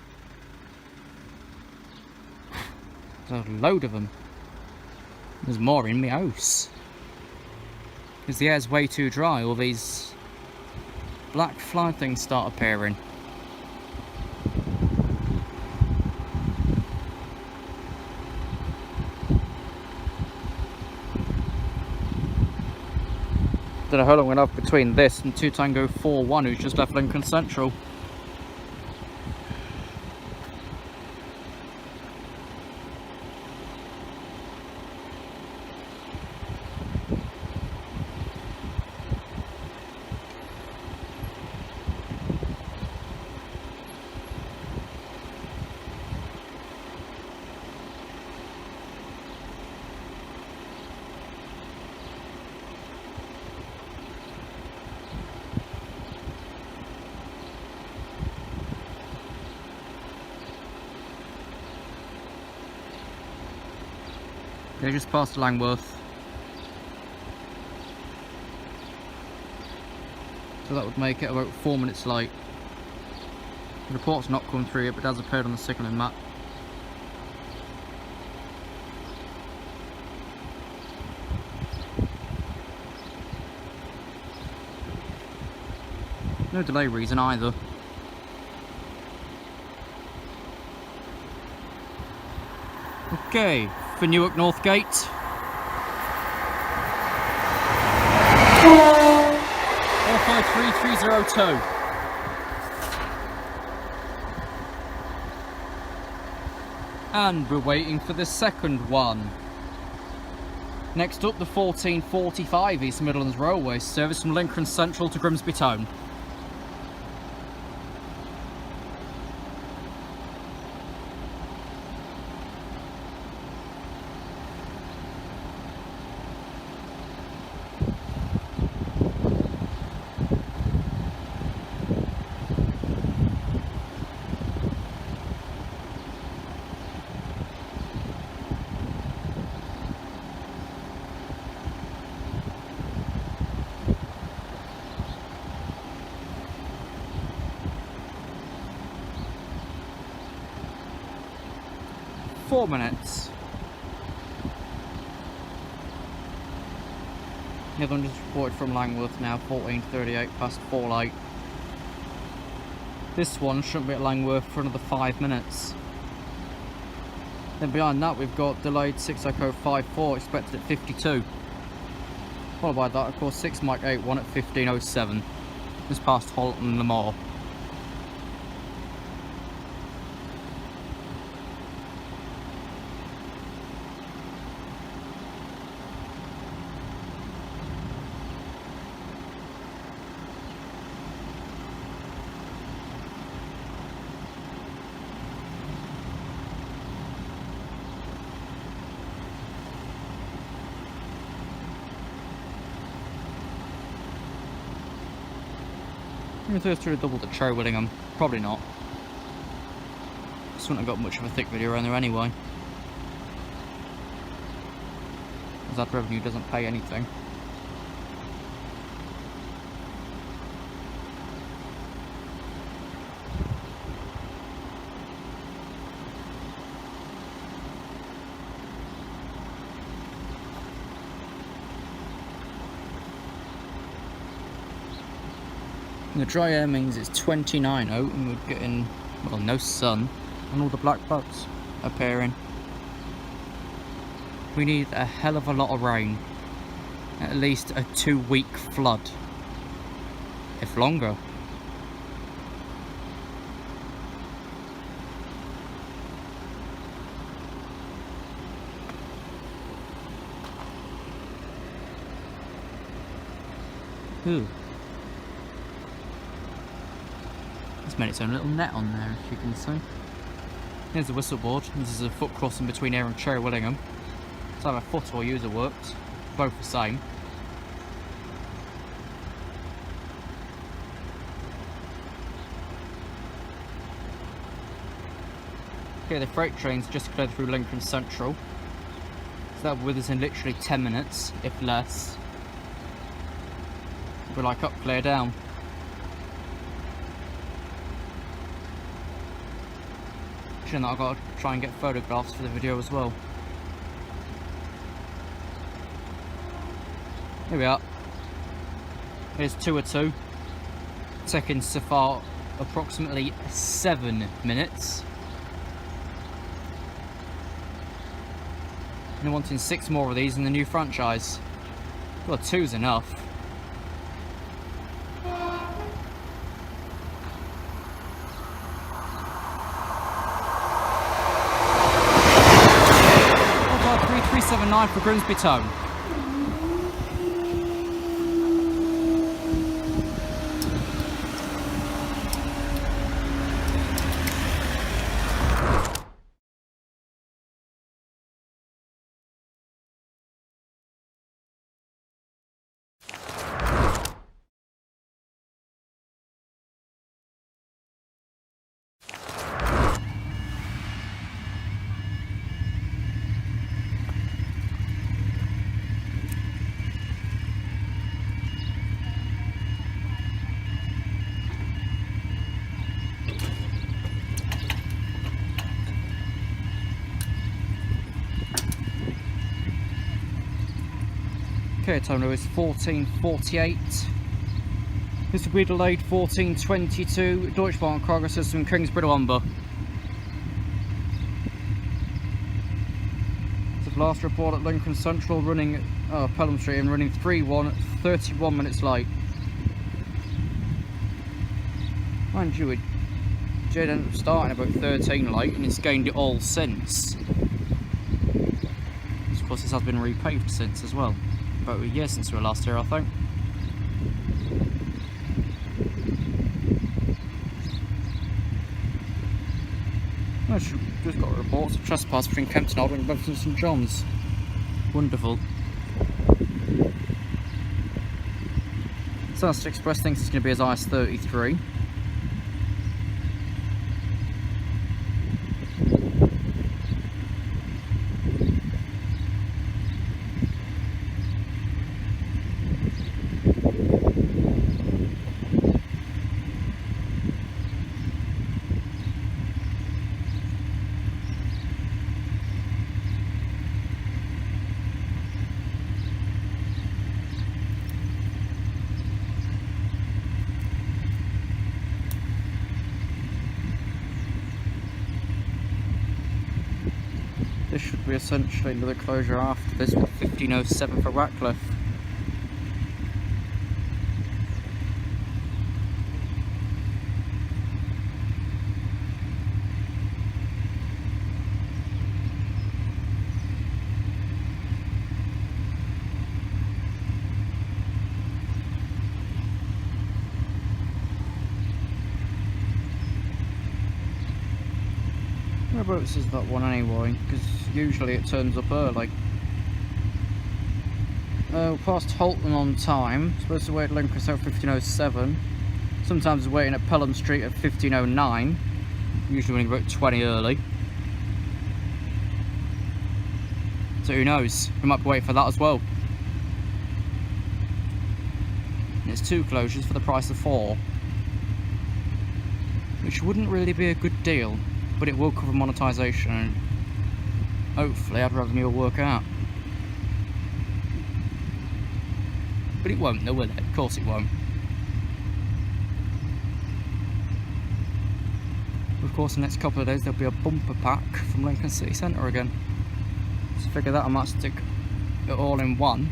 There's a load of them. There's more in my house. Because the air's way too dry, all these black fly things start appearing. Don't know how long I'm going to have between this and 2 Tango 41 who's just left Lincoln Central. They just passed Langworth. So that would make it about 4 minutes late. The report's not come through yet, but it has appeared on the signalling map. No delay reason either. Okay, for Newark Northgate. 453302. And we're waiting for the second one. Next up, the 1445 East Midlands Railway service from Lincoln Central to Grimsby Town. Four minutes. The other one just reported from Langworth now, 14:38 past 4 light. This one shouldn't be at Langworth for another 5 minutes. Then behind that we've got delayed 6 Echo 54 expected at 52. Followed by that, of course, 6 Mike 81 at 15:07. Just past Holt and Lamar. If I was double the Cherry Willingham, probably not. This wouldn't have got much of a thick video around there anyway. As that revenue doesn't pay anything. And the dry air means it's 29 out and we're getting, well, no sun and all the black bugs appearing. We need a hell of a lot of rain. At least a 2-week flood. If longer. Ooh. It's made its own little net on there, if you can see. Here's the whistle board. This is a foot crossing between here and Cherry Willingham. It's either foot or user works. Both the same. Okay, the freight train's just cleared through Lincoln Central. So that'll be with us in literally 10 minutes, if less. We're like up, clear down. That I've got to try and get photographs for the video as well. Here we are. Here's 202. Taking so far approximately 7 minutes. And they're wanting 6 more of these in the new franchise. Well, 2's enough. For Grimsby Town. Okay, time now is 14:48. This will be delayed 1422 Deutschbahn cargo system Kingsbridge Lumber. So last report at Lincoln Central running Pelham Street and running 3-1 31 minutes late. Mind you, it did end up starting about 13 late and it's gained it all since. Of course this has been repaved since as well. About a year since we were last here, I think. Just got reports of trespass between Kempton Old and Bedford and St John's. Wonderful. South Express thinks it's going to be as high as 33. This should be essentially another closure after this with 1507 for Ratcliffe. Whereabouts is that one anyway? Because usually it turns up early. Past Holton on time. Supposed to wait at Lincolnshire 1507. Sometimes waiting at Pelham Street at 1509. Usually running about 20 early. So who knows? We might be waiting for that as well. And it's 2 closures for the price of 4. Which wouldn't really be a good deal. But it will cover monetisation and hopefully ad revenue will work out. But it won't though, will it? Of course it won't. Of course the next couple of days there'll be a bumper pack from Lincoln City Centre again. So figure that I might stick it all in one.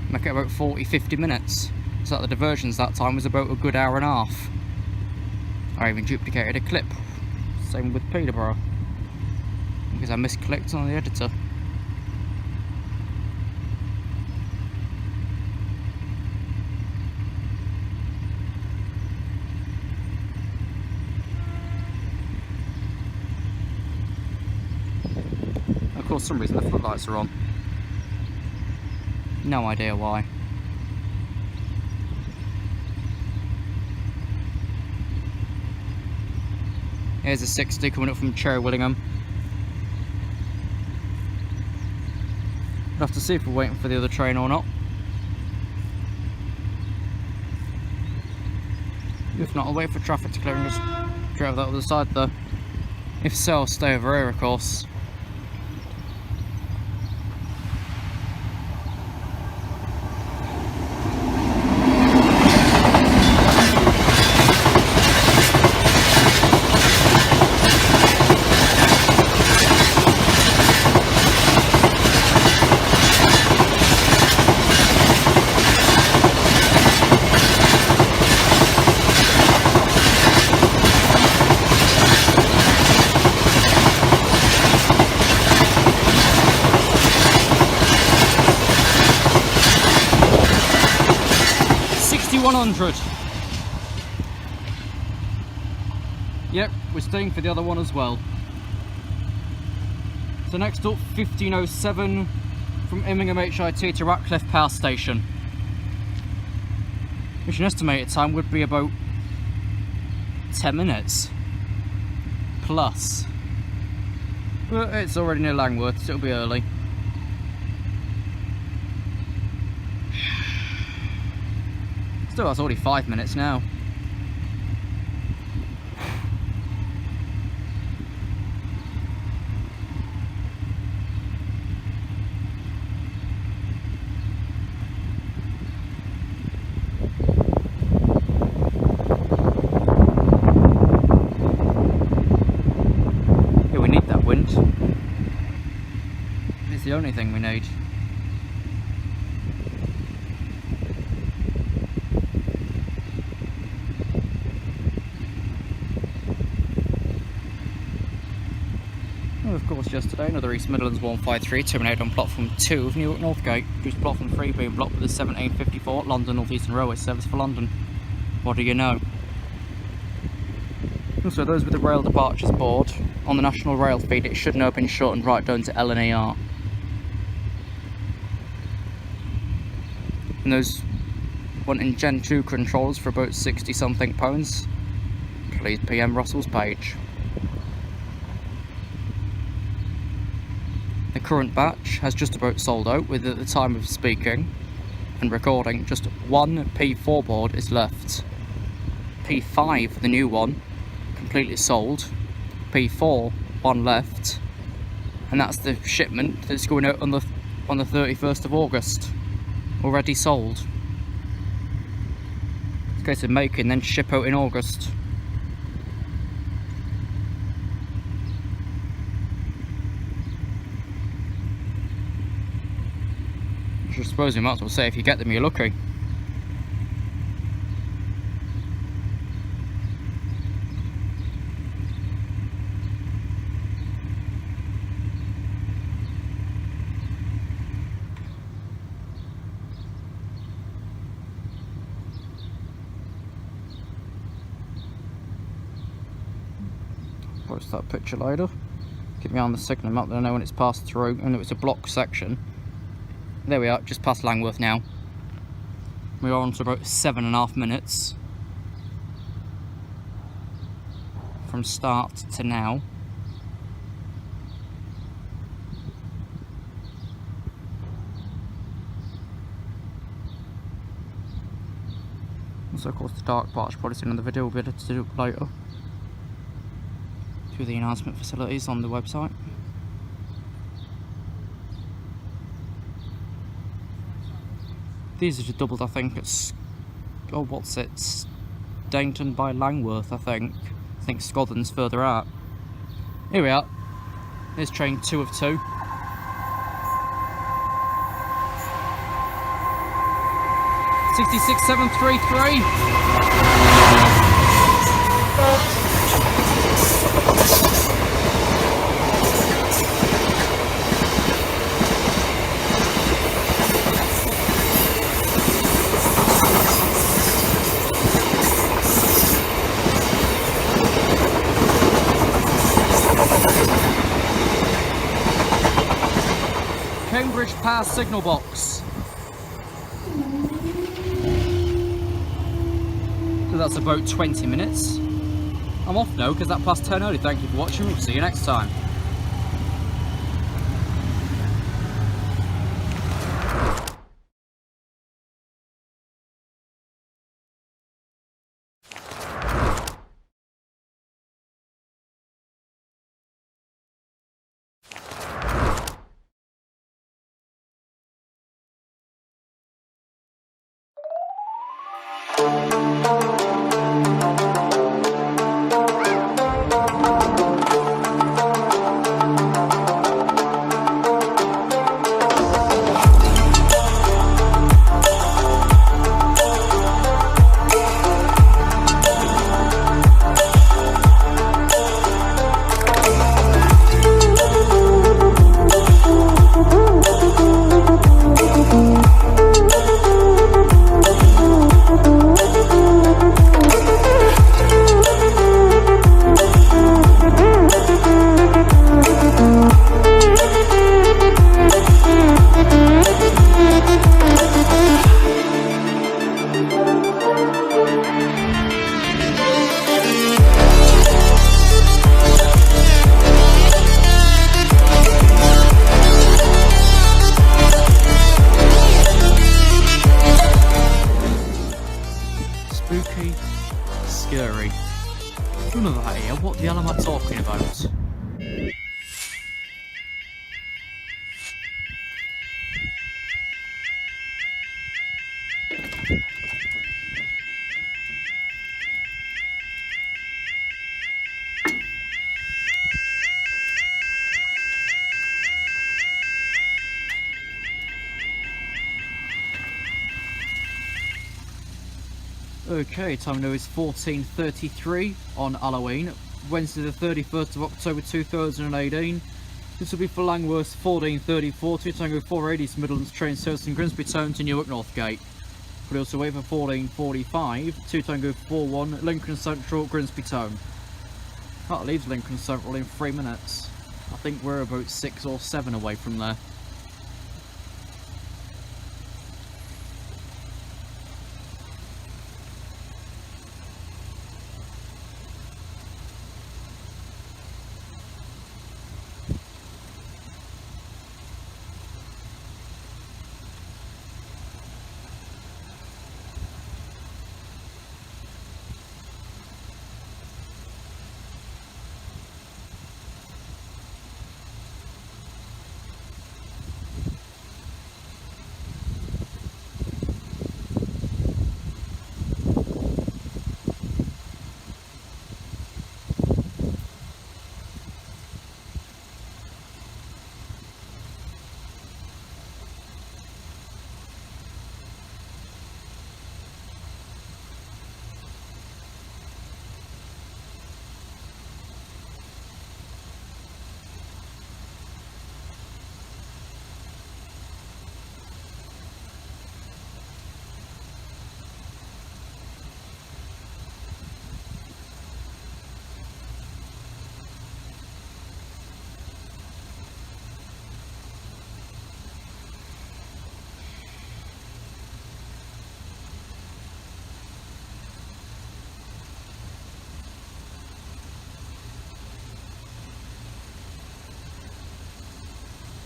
Make it about 40-50 minutes. So that the diversions that time was about a good hour and a half. I even duplicated a clip. Same with Peterborough, because I misclicked on the editor. Of course, for some reason the floodlights are on. No idea why. Here's a 60 coming up from Cherry Willingham. We'll have to see if we're waiting for the other train or not. If not, I'll wait for traffic to clear and just drive that other side there. If so, I'll stay over here, of course. Yep, we're staying for the other one as well. So next up, 1507 from Immingham HIT to Ratcliffe Power Station. Which an estimated time would be about 10 minutes. Plus. But it's already near Langworth, so it'll be early. Still, that's already 5 minutes now. the only thing we need. Well, of course, yesterday, another East Midlands 153 terminated on platform 2 of Newark Northgate, due to platform 3 being blocked with the 1754 London North Eastern Railway service for London. What do you know? Also, those with the rail departures board on the national rail feed, it should now have been shortened right down to LNAR. And those wanting Gen 2 controls for about 60 something pounds, please PM Russell's page. The current batch has just about sold out, with at the time of speaking and recording just one P4 board is left. P5, the new one, completely sold. P4, one left, and that's the shipment that's going out on the 31st of August. Already sold. It's a case of making, then ship out in August. I suppose we might as well say, if you get them, you're lucky. Post that picture later. Keep me on the signal map that I know when it's passed through, and it was a block section. There we are, just past Langworth now. We're on to about 7.5 minutes from start to now. Also, of course, the dark part, probably seen in the video, we'll be able to do it later through the announcement facilities on the website. These are just doubled, I think. It's, oh, what's it? Stainton by Langworth, I think. I think Scotland's further out. Here we are. Here's train 2 of 2. Cambridge Pass signal box. So that's about 20 minutes. I'm off now because that passed 10 early. Thank you for watching. We'll see you next time. Okay, time now is 14:33 on Halloween, Wednesday the 31st of October 2018. This will be for Langworth 14:34, 2 Tango 480 Midlands train service in Grimsby Town to Newark Northgate. We'll also wait for 14:45, 2 Tango 41 Lincoln Central, Grimsby Town. That leaves Lincoln Central in 3 minutes. I think we're about 6 or 7 away from there.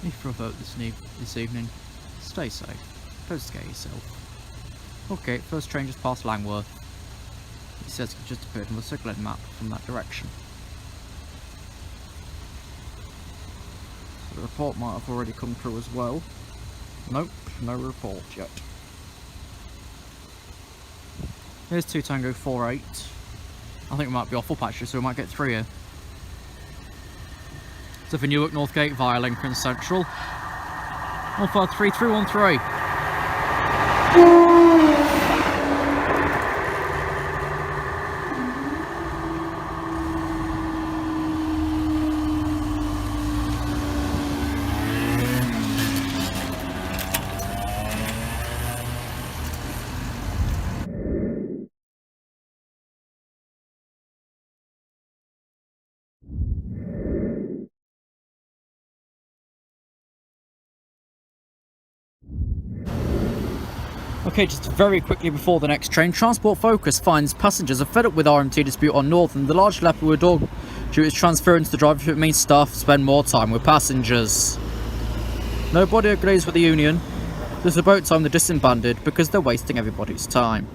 If you're about this evening, stay safe, don't scare yourself. Okay, first train just past Langworth. It says it just appeared on the signalling map from that direction. So the report might have already come through as well. Nope, no report yet. Here's 2 Tango 48. I think we might be off up actually, so we might get 3 here. So for Newark Northgate via Lincoln Central. 153313. Okay, just very quickly before the next train, Transport Focus finds passengers are fed up with RMT dispute on Northern. The large leopard with dog due is transferring to the driver if it means staff spend more time with passengers. Nobody agrees with the union. There's about time they're disbanded because they're wasting everybody's time.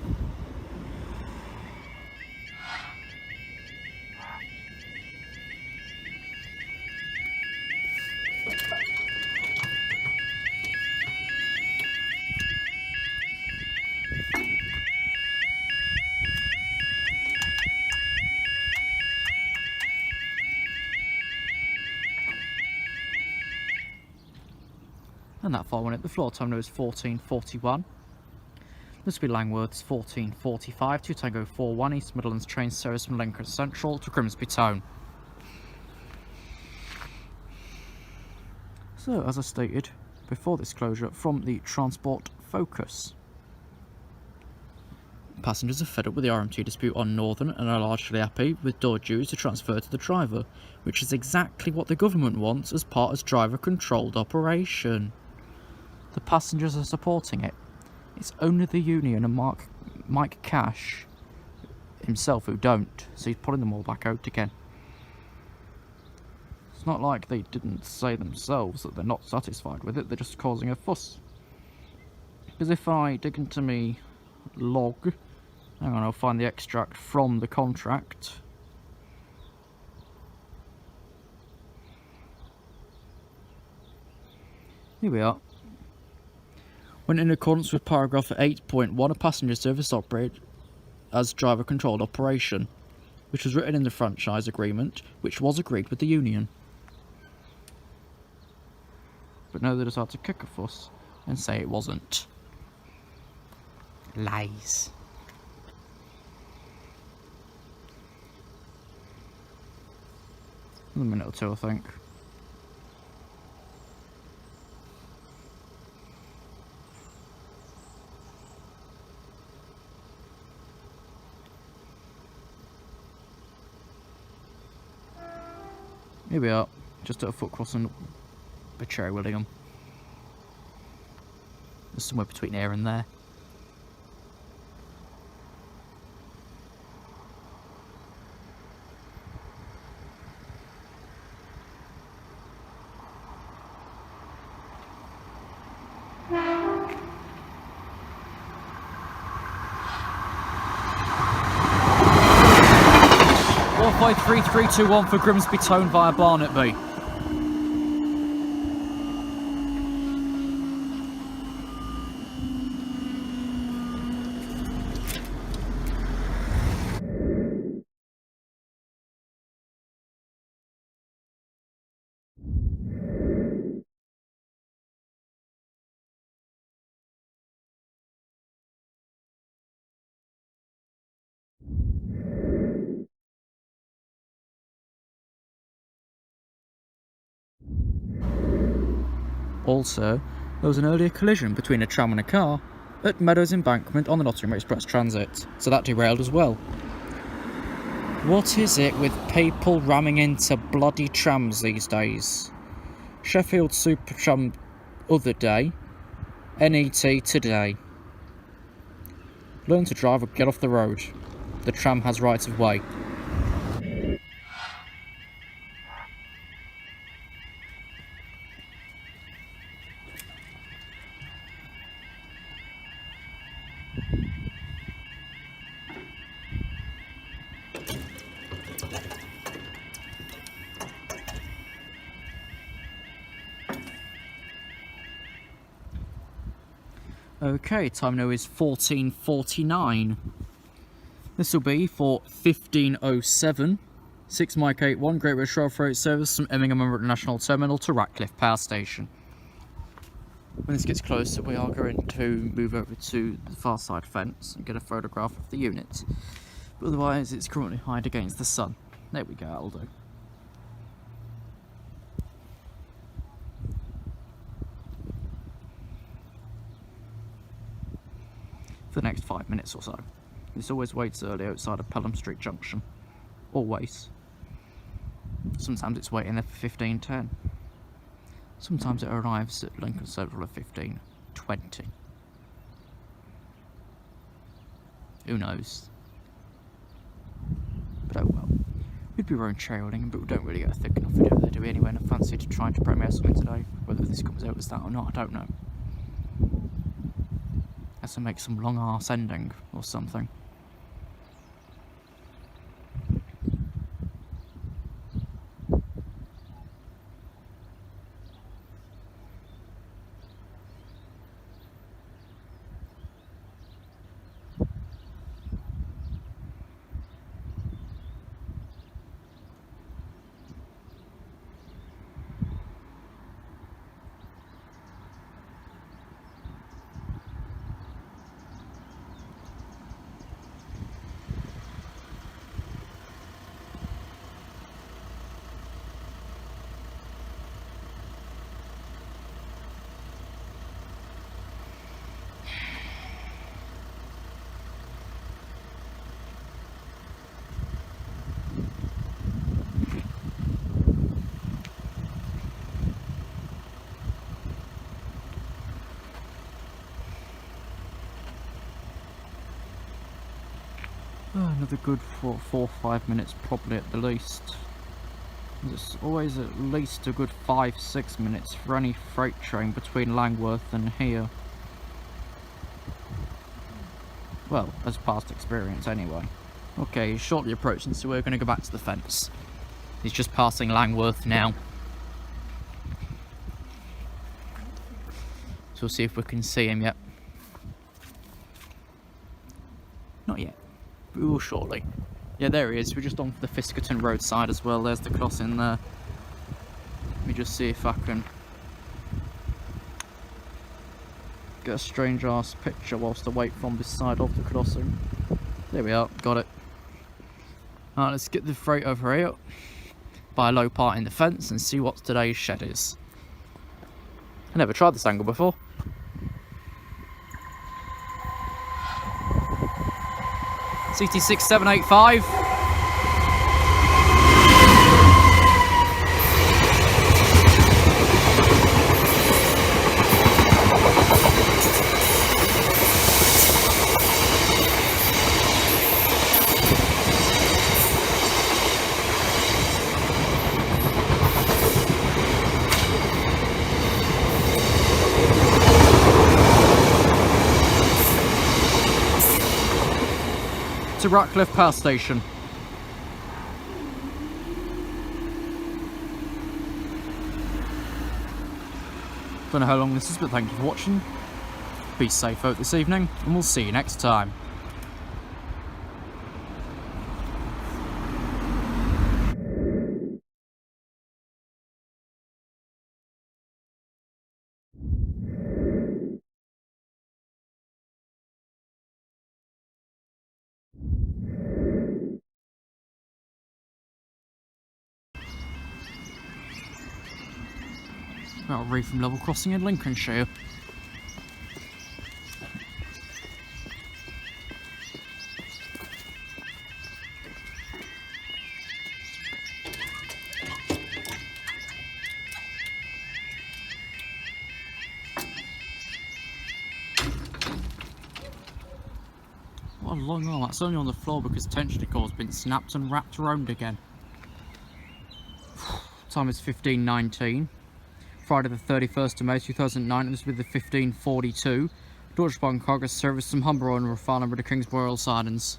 And that far went it. The floor time now is 14:41. This will be Langworth's 14:45, 2 Tango 41 East Midlands train service from Lincoln Central to Grimsby Town. So, as I stated before this closure, from the Transport Focus. Passengers are fed up with the RMT dispute on Northern and are largely happy with door dues to transfer to the driver, which is exactly what the government wants as part of driver-controlled operation. The passengers are supporting it. It's only the union and Mike Cash himself who don't, so he's pulling them all back out again. It's not like they didn't say themselves that they're not satisfied with it, they're just causing a fuss. Because if I dig into me log, hang on, I'll find the extract from the contract. Here we are. When in accordance with paragraph 8.1, a passenger service operated as driver-controlled operation, which was written in the franchise agreement, which was agreed with the union. But now they decided to kick a fuss and say it wasn't. Lies. Another minute or two, I think. Here we are, just at a foot crossing by Cherry Willingham. There's somewhere between here and there. By 3321 for Grimsby Tone via Barnet B. Also, there was an earlier collision between a tram and a car at Meadows Embankment on the Nottingham Express Transit, so that derailed as well. What is it with people ramming into bloody trams these days? Sheffield Super Tram other day, NET today. Learn to drive or get off the road. The tram has rights of way. Okay, time now is 14:49. This will be for 15:07. 6 Mike 81 Great British Rail Freight service from Immingham National Terminal to Ratcliffe Power Station. When this gets closer, we are going to move over to the far side fence and get a photograph of the unit. But otherwise, it's currently hide against the sun. There we go, that'll do. For the next 5 minutes or so. This always waits early outside of Pelham Street Junction. Always. Sometimes it's waiting there for 15:10. Sometimes it arrives at Lincolnshire at 15:20. Who knows? But oh well. We'd be rowing trailing, but we don't really get a thick enough video there, do we, anyway? And I fancied trying to premiere something today. Whether this comes out as that or not, I don't know. Has to make some long arse ending or something. Another good 4 or 5 minutes probably at the least. There's always at least a good 5-6 minutes for any freight train between Langworth and here. Well, as past experience anyway. Okay, he's shortly approaching, so we're going to go back to the fence. He's just passing Langworth now. So we'll see if we can see him yet. Not yet. We will shortly. Yeah, there he is. We're just on for the Fiskerton roadside as well. There's the crossing there. Let me just see if I can get a strange ass picture whilst I wait from this side of the crossing. There we are. Got it. Alright, let's get the freight over here. by a low part in the fence and see what today's shed is. I never tried this angle before. CT6785. To Ratcliffe Power Station. Don't know how long this is, but thank you for watching. Be safe out this evening, and we'll see you next time. About Reepham level crossing in Lincolnshire. What a long arm. That's only on the floor because tensioning cord's been snapped and wrapped around again. Time is 15:19. Friday the 31st of May 2009, it was with the 1542. Deutsche Bahn cargo service from Humber and Reepham with the Kingsborough Royal Sidings.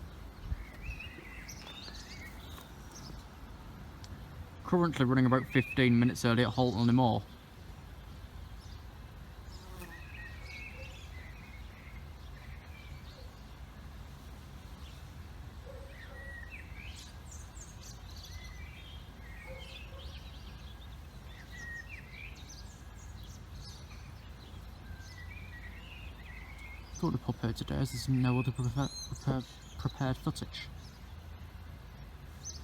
Currently running about 15 minutes early at Halton and Moor. Thought to pop out today as there's no other prepared footage.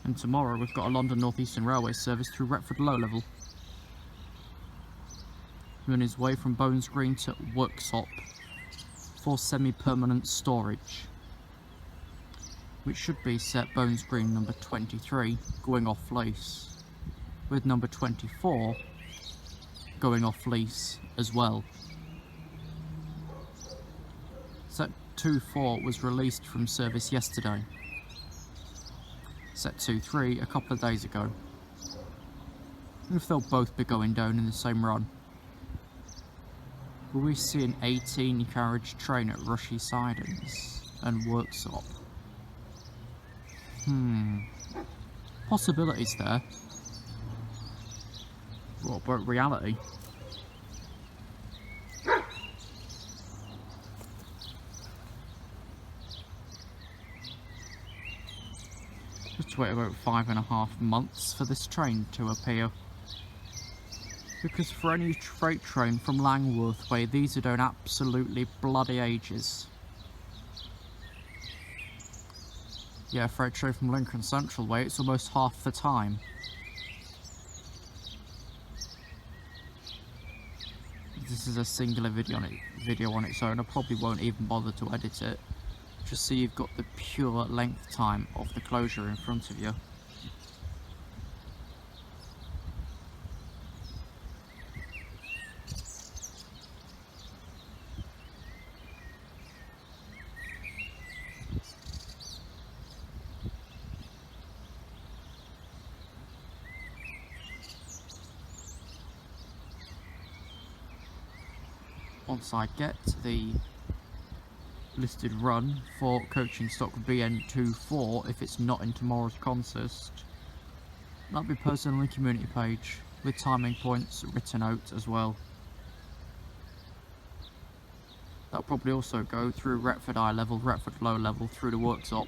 And tomorrow we've got a London North Eastern Railway service through Retford Low Level. On his way from Bones Green to Worksop for semi-permanent storage, which should be set Bones Green number 23 going off lease, with number 24 going off lease as well. Set 2-4 was released from service yesterday. Set 2-3 a couple of days ago. And if they'll both be going down in the same run. Will we see an 18 carriage train at Rushy Sidings and Worksop? Possibilities there. What about reality? Just wait about 5.5 months for this train to appear. Because for any freight train from Langworth way, these are down absolutely bloody ages. Yeah, freight train from Lincoln Central way, it's almost half the time. This is a singular video on its own. I probably won't even bother to edit it. Just so you've got the pure length time of the closure in front of you. Once I get the listed run for coaching stock BN24, if it's not in tomorrow's consist, that'll be posted on the community page with timing points written out as well. That'll probably also go through Retford High Level, Retford Low Level, through the Worksop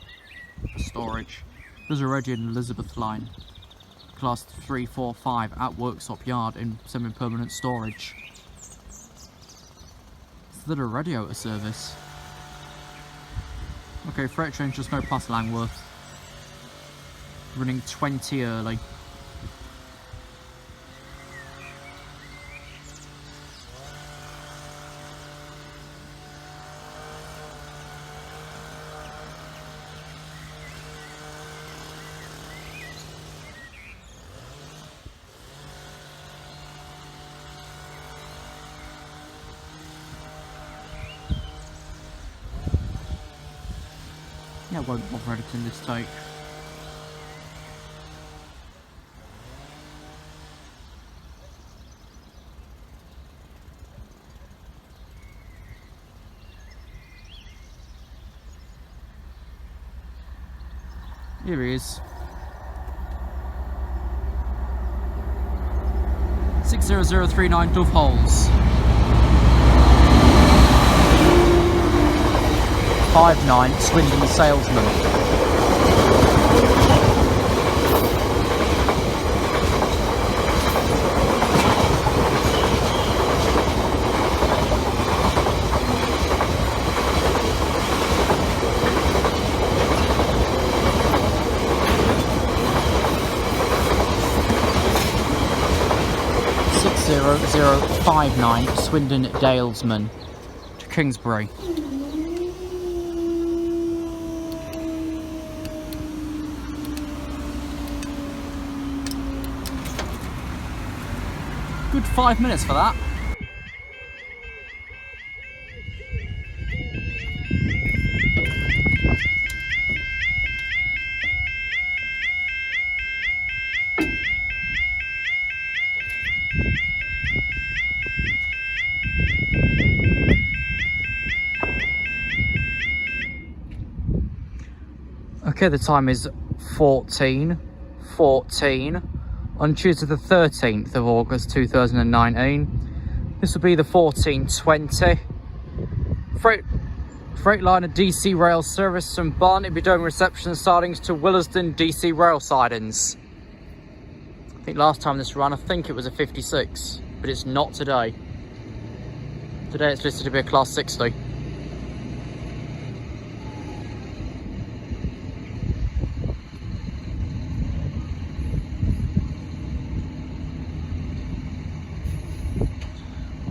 for storage. There's already an Elizabeth line, class 345 at Worksop Yard in semi-permanent storage. So they're already out of service. Okay, freight train just go past Langworth. Running 20 early. Yeah, I won't bother editing this take. Here he is. 60039 Dove Holes. 59 Swindon Salesman. 6059 Swindon Dalesman to Kingsbury. Good 5 minutes for that. Okay, the time is 14:14 on Tuesday the 13th of August 2019. This will be the 1420 Freightliner DC rail service from Barnet, be doing reception sidings to Willesden DC rail sidings. I think last time this ran, I think it was a 56, but it's not today. Today it's listed to be a class 60.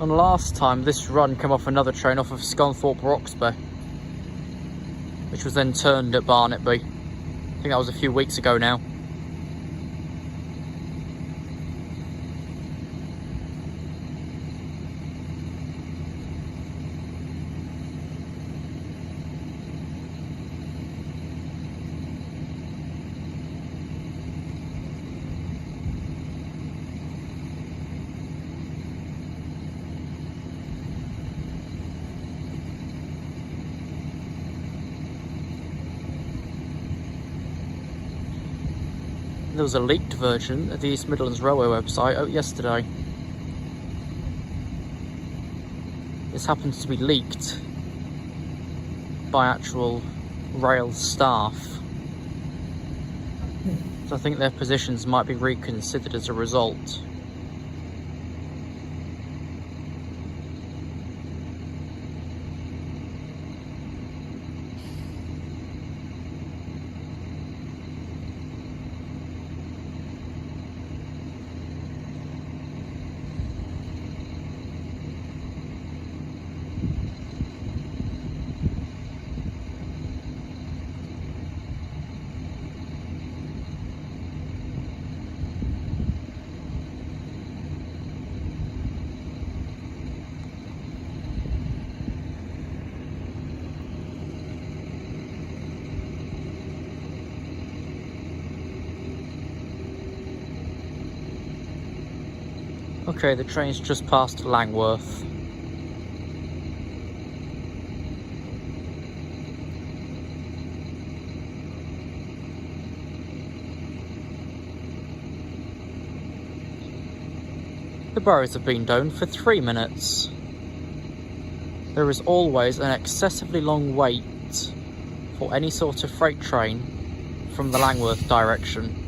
And last time this run came off another train off of Scunthorpe Roxby, which was then turned at Barnetby. I think that was a few weeks ago now. There was a leaked version of the East Midlands Railway website out yesterday. This happens to be leaked by actual rail staff. So I think their positions might be reconsidered as a result. Okay, the train's just past Langworth. The barriers have been down for 3 minutes. There is always an excessively long wait for any sort of freight train from the Langworth direction.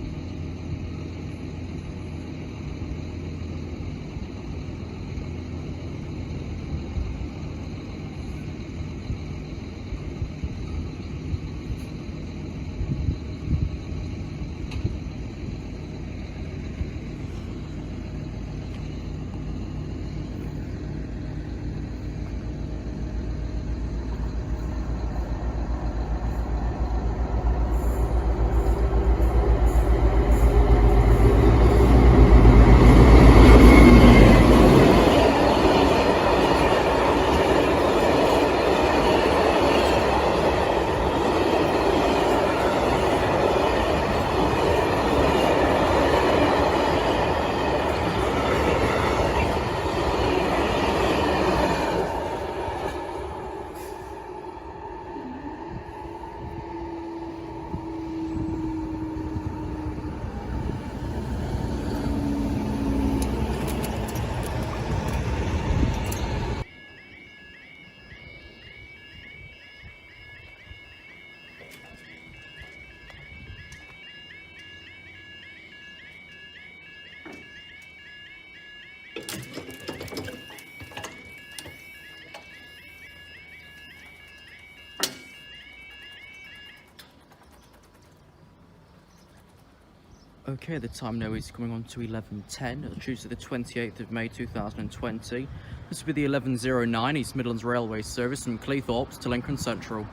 Okay, the time now is coming on to 11:10, Tuesday the 28th of May 2020. This will be the 1109 East Midlands Railway service from Cleethorpes to Lincoln Central.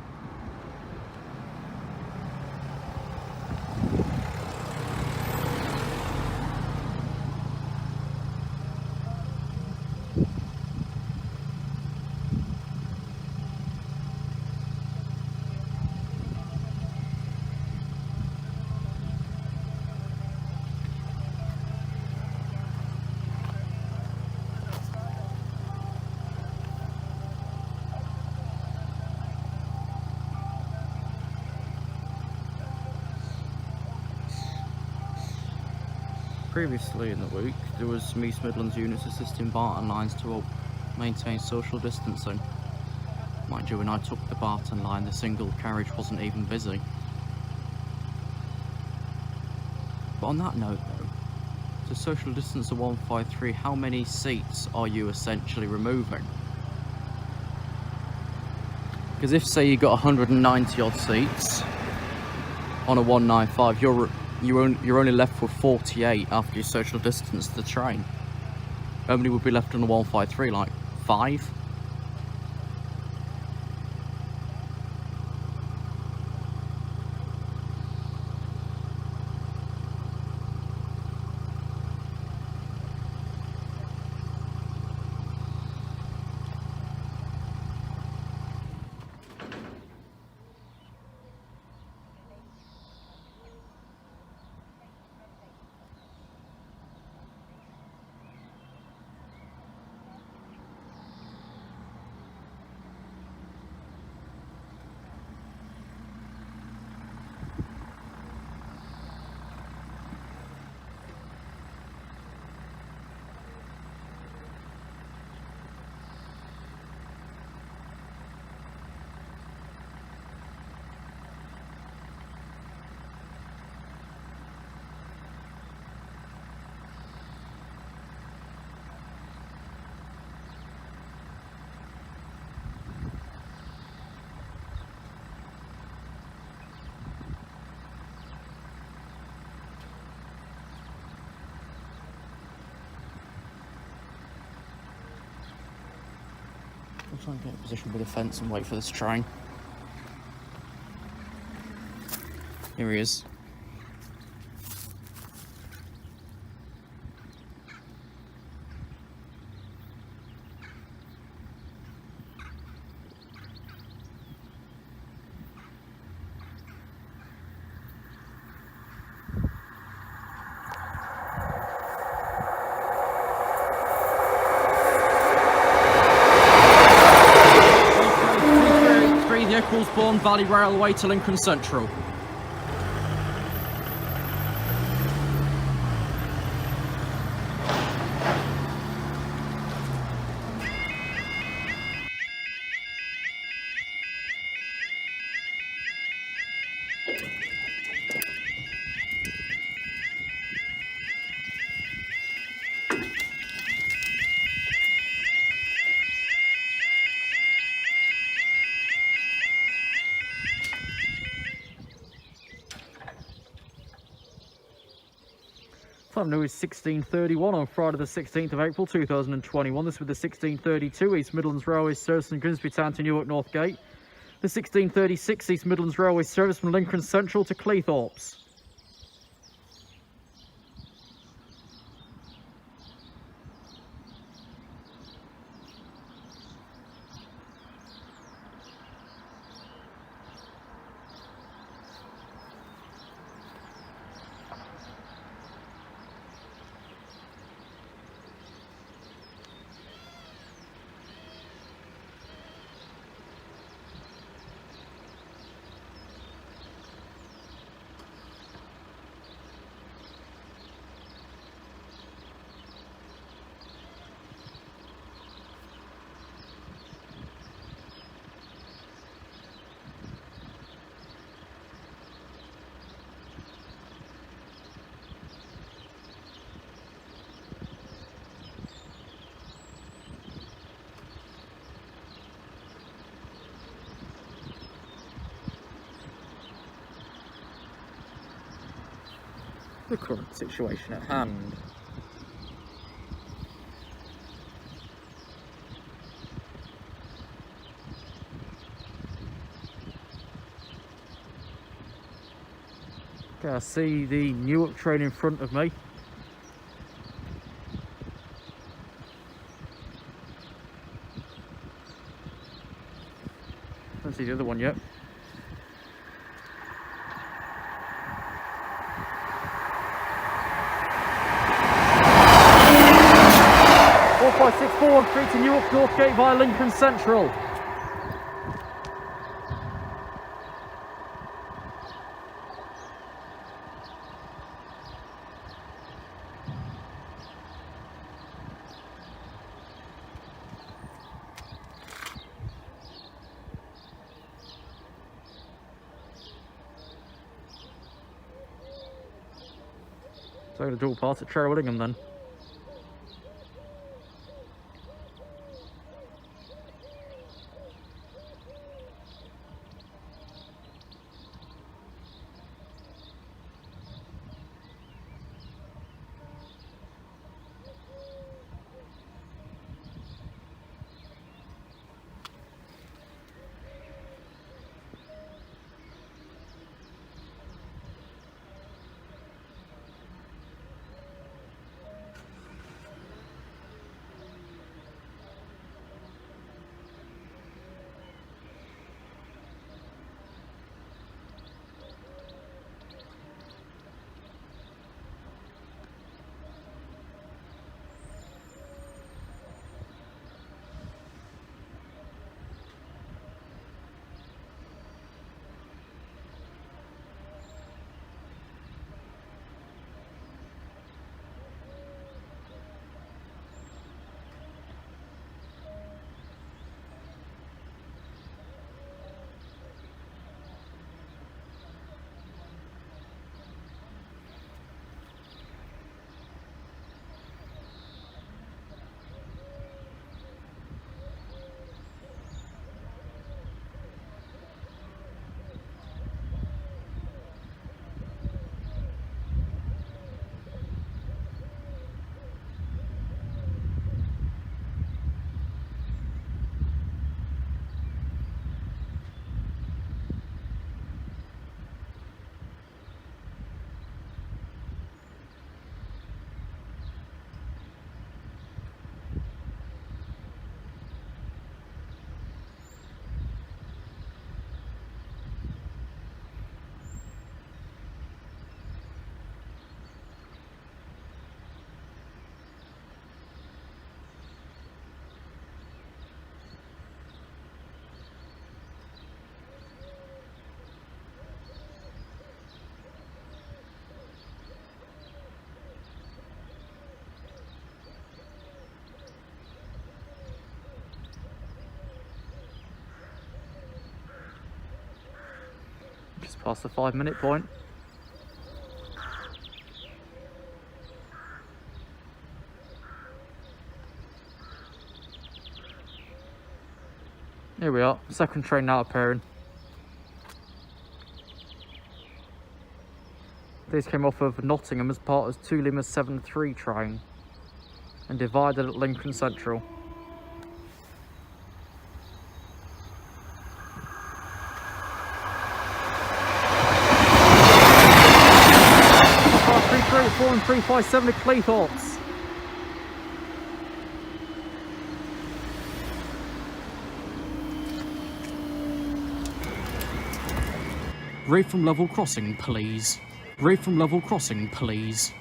Previously in the week, there was some East Midlands units assisting Barton lines to maintain social distancing. Mind you, when I took the Barton line, the single carriage wasn't even busy. But on that note though, to social distance of 153, how many seats are you essentially removing? Because if, say, you got 190 odd seats on a 195, you're only left with 48 after you social distance the train. How many would be left on the 153? Like 5? I'll try and get in position with the fence and wait for this train. Here he is. The Ecclesbourne Valley Railway to Lincoln Central. Time now is 16:31 on Friday the 16th of April 2021. This with the 16:32 East Midlands Railway service from Grimsby Town to Newark Northgate. The 16:36 East Midlands Railway service from Lincoln Central to Cleethorpes. the current situation at hand. Okay, I see the Newark train in front of me. Don't see the other one yet. Straight to Newark Northgate via Lincoln Central. So I'm going to dual pass at Trewillingham then. Just past the 5-minute point. Here we are, second train now appearing. These came off of Nottingham as part of 2 Lima 7-3 train and divided at Lincoln Central. Car 334 and 357 at Cleethorpes. Reepham level crossing, please. Reepham level crossing, please.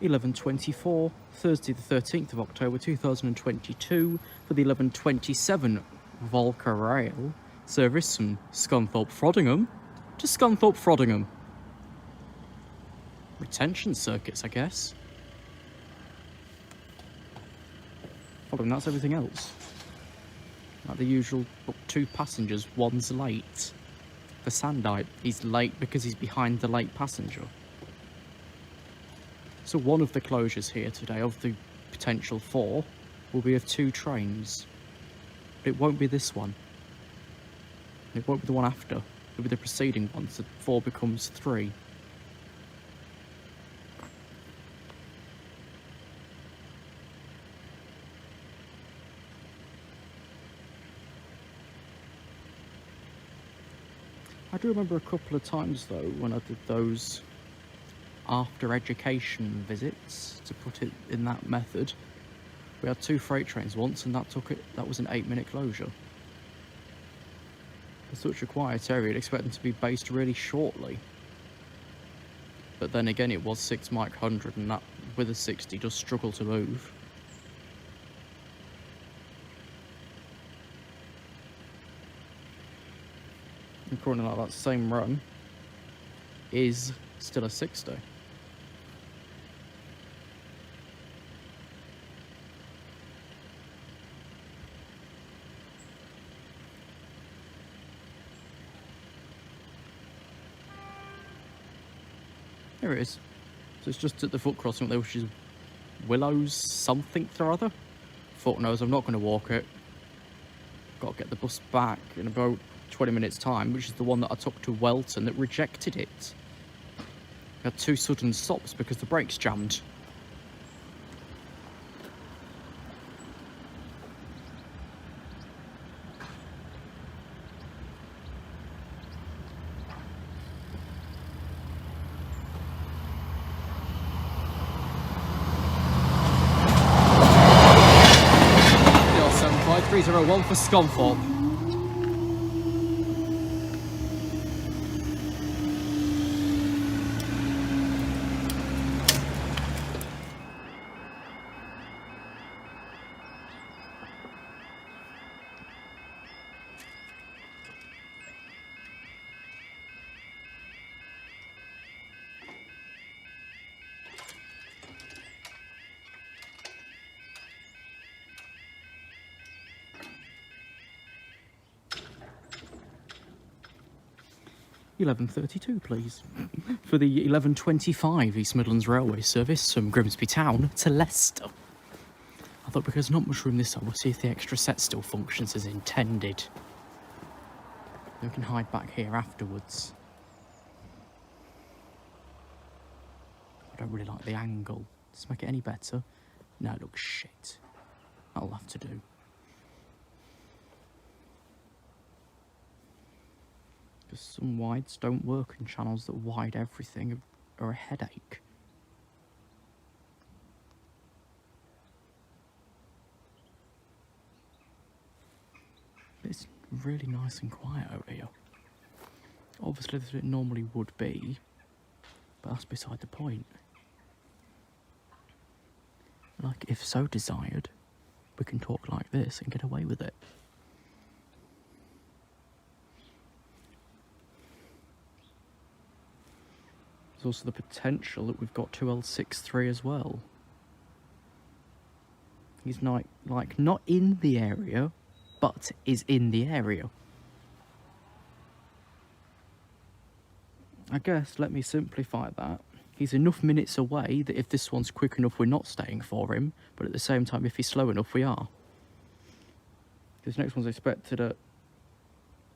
(11:24), Thursday the 13th of October 2022 for the 11:27 Volker Rail service from Scunthorpe Frodingham to Scunthorpe Frodingham. Retention circuits, I guess. Following that's everything else. Like the usual, but 2 passengers, one's late. For Sandite, he's late because he's behind the late passenger. So one of the closures here today, of the potential 4, will be of 2 trains. But it won't be this one. It won't be the one after. It'll be the preceding one, so 4 becomes 3. I do remember a couple of times though when I did those after education visits, to put it in that method. We had 2 freight trains once and that was an 8-minute closure. For such a quiet area, you'd expect them to be based really shortly. But then again, it was 6 Mike 100 and that with a 60 does struggle to move. According to like that same run is still a 60. There it is. So it's just at the foot crossing there, which is Willows something or other. Fuck knows, I'm not going to walk it. Got to get the bus back in about 20 minutes time, which is the one that I took to Welton that rejected it. I had 2 sudden stops because the brakes jammed. PR75301 for Scunthorpe. £11.32 please. For the 11.25 East Midlands Railway service from Grimsby Town to Leicester. I thought because not much room this side, we'll see if the extra set still functions as intended. Then we can hide back here afterwards. I don't really like the angle. Does it make it any better? No, it looks shit. That'll have to do. Because some wides don't work and channels that wide everything are a headache. It's really nice and quiet over here. Obviously that's what it normally would be, but that's beside the point. Like, if so desired, we can talk like this and get away with it. There's also the potential that we've got 2L63 as well. He's not, like, not in the area, but is in the area. I guess, let me simplify that. He's enough minutes away that if this one's quick enough, we're not staying for him, but at the same time, if he's slow enough, we are. This next one's expected at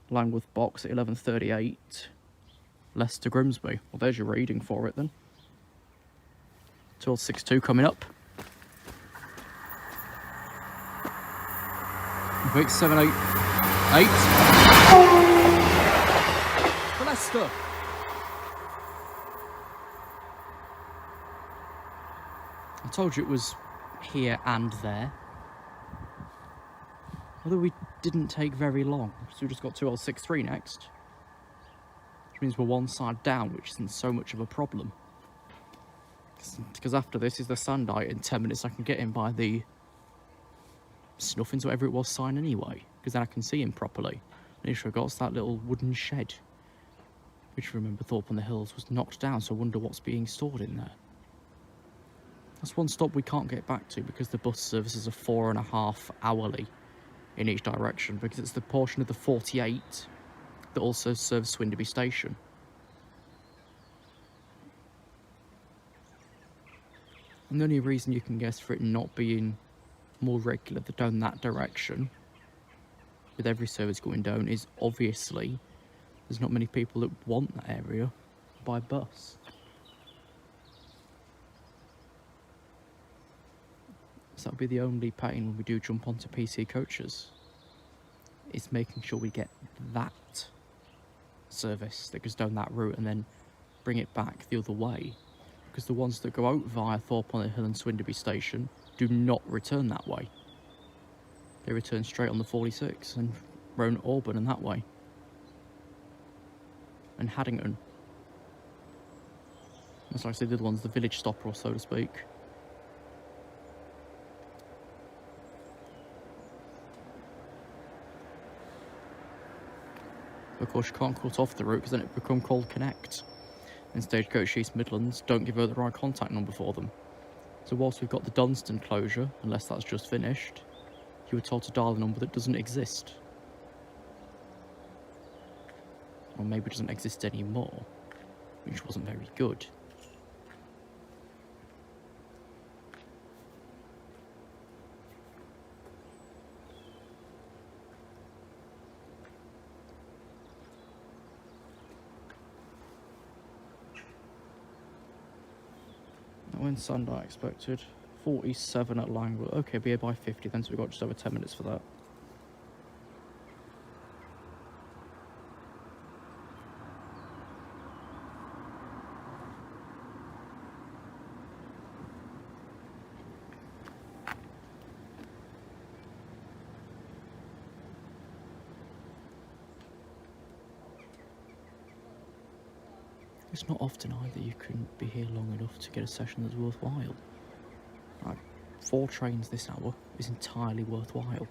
Langworth box at 11:38. Leicester Grimsby. Well, there's your reading for it then. 12.62 coming up. Wait, 7.88. For Leicester. I told you it was here and there. Although we didn't take very long, so we just got 2L63 next. Which means we're one side down, which isn't so much of a problem. Because after this is the Sandite. In 10 minutes I can get him by the Snuffins, whatever it was, sign anyway. Because then I can see him properly. And he forgot that little wooden shed. Which, remember, Thorpe on the Hills was knocked down, so I wonder what's being stored in there. That's one stop we can't get back to because the bus services are 4.5 hourly. in each direction, because it's the portion of the 48 that also serves Swinderby Station. And the only reason you can guess for it not being more regular down that direction, with every service going down, is obviously there's not many people that want that area by bus. So that'll be the only pain when we do jump onto PC coaches, is making sure we get that service that goes down that route and then bring it back the other way, because the ones that go out via Thorpe-on-the-Hill and Swinderby Station do not return that way. They return straight on the 46 and round Auburn and that way, and Haddington. That's like I said, the other one's the village stopper, so to speak. Of course, you can't cut off the route because then it become called Connect. And Stagecoach East Midlands don't give out the right contact number for them. So whilst we've got the Dunstan closure, unless that's just finished, you were told to dial a number that doesn't exist. Or maybe doesn't exist anymore, which wasn't very good. When Sunday expected, 47 at Langworth. Okay, be here by 50 then, so we've got just over 10 minutes for that. It's not often either you can be here long enough to get a session that's worthwhile. Like, 4 trains this hour is entirely worthwhile.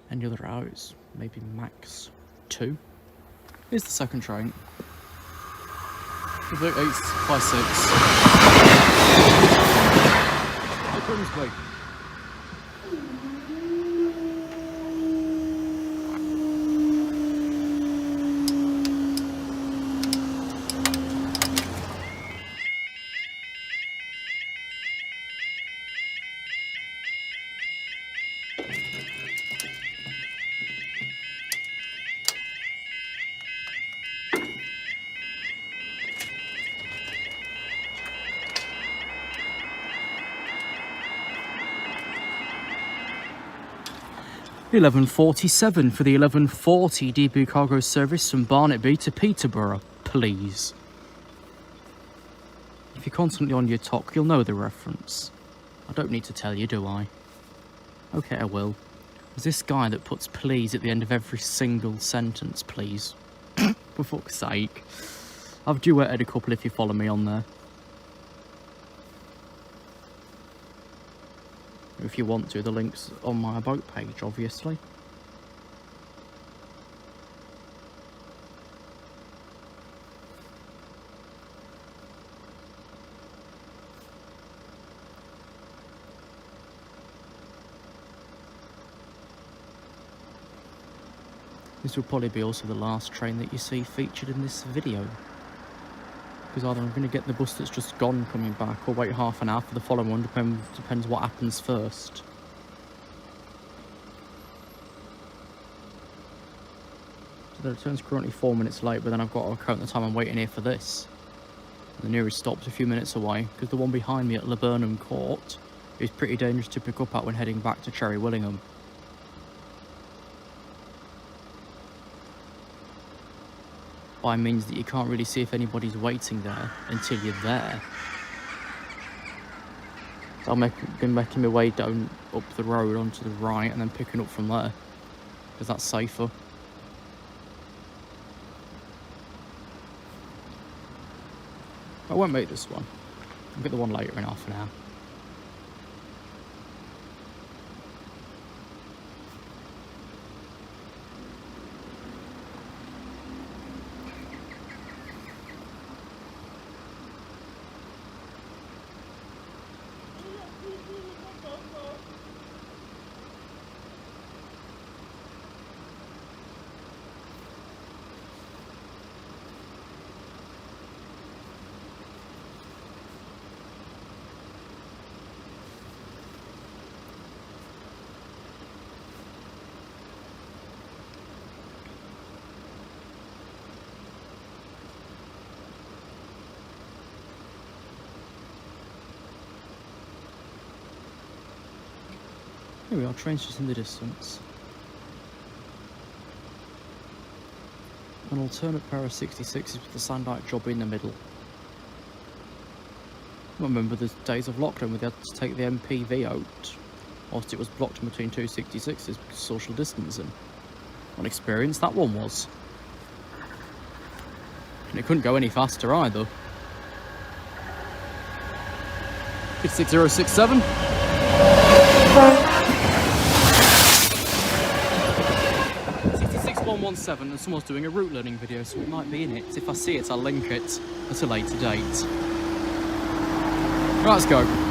Any other hours, maybe max 2. Here's the second train. 856. It brings me. 11:47 for the 11:40 debut cargo service from Barnetby to Peterborough, please. If you're constantly on your talk, you'll know the reference. I don't need to tell you, do I? Okay, I will. There's this guy that puts please at the end of every single sentence, please. For fuck's sake. I've duetted a couple if you follow me on there. If you want to, the link's on my about page, obviously. This will probably be also the last train that you see featured in this video. Because either I'm going to get the bus that's just gone coming back, or wait half an hour for the following one, depends what happens first. So the return's currently 4 minutes late, but then I've got to count the time I'm waiting here for this. And the nearest stop's a few minutes away, because the one behind me at Laburnum Court is pretty dangerous to pick up at when heading back to Cherry Willingham. By means that you can't really see if anybody's waiting there until you're there. So I've been making my way down up the road onto the right and then picking up from there, because that's safer. I won't make this one. I'll get the one later in half an hour. Here we are, trains just in the distance. An alternate pair of 66s with the Sandite job in the middle. I remember the days of lockdown where they had to take the MPV out, whilst it was blocked in between two 66s because of social distancing. What an experience that one was. And it couldn't go any faster either. 66067. 66117, and someone's doing a route learning video, so it might be in it. If I see it, I'll link it at a later date. Right, let's go.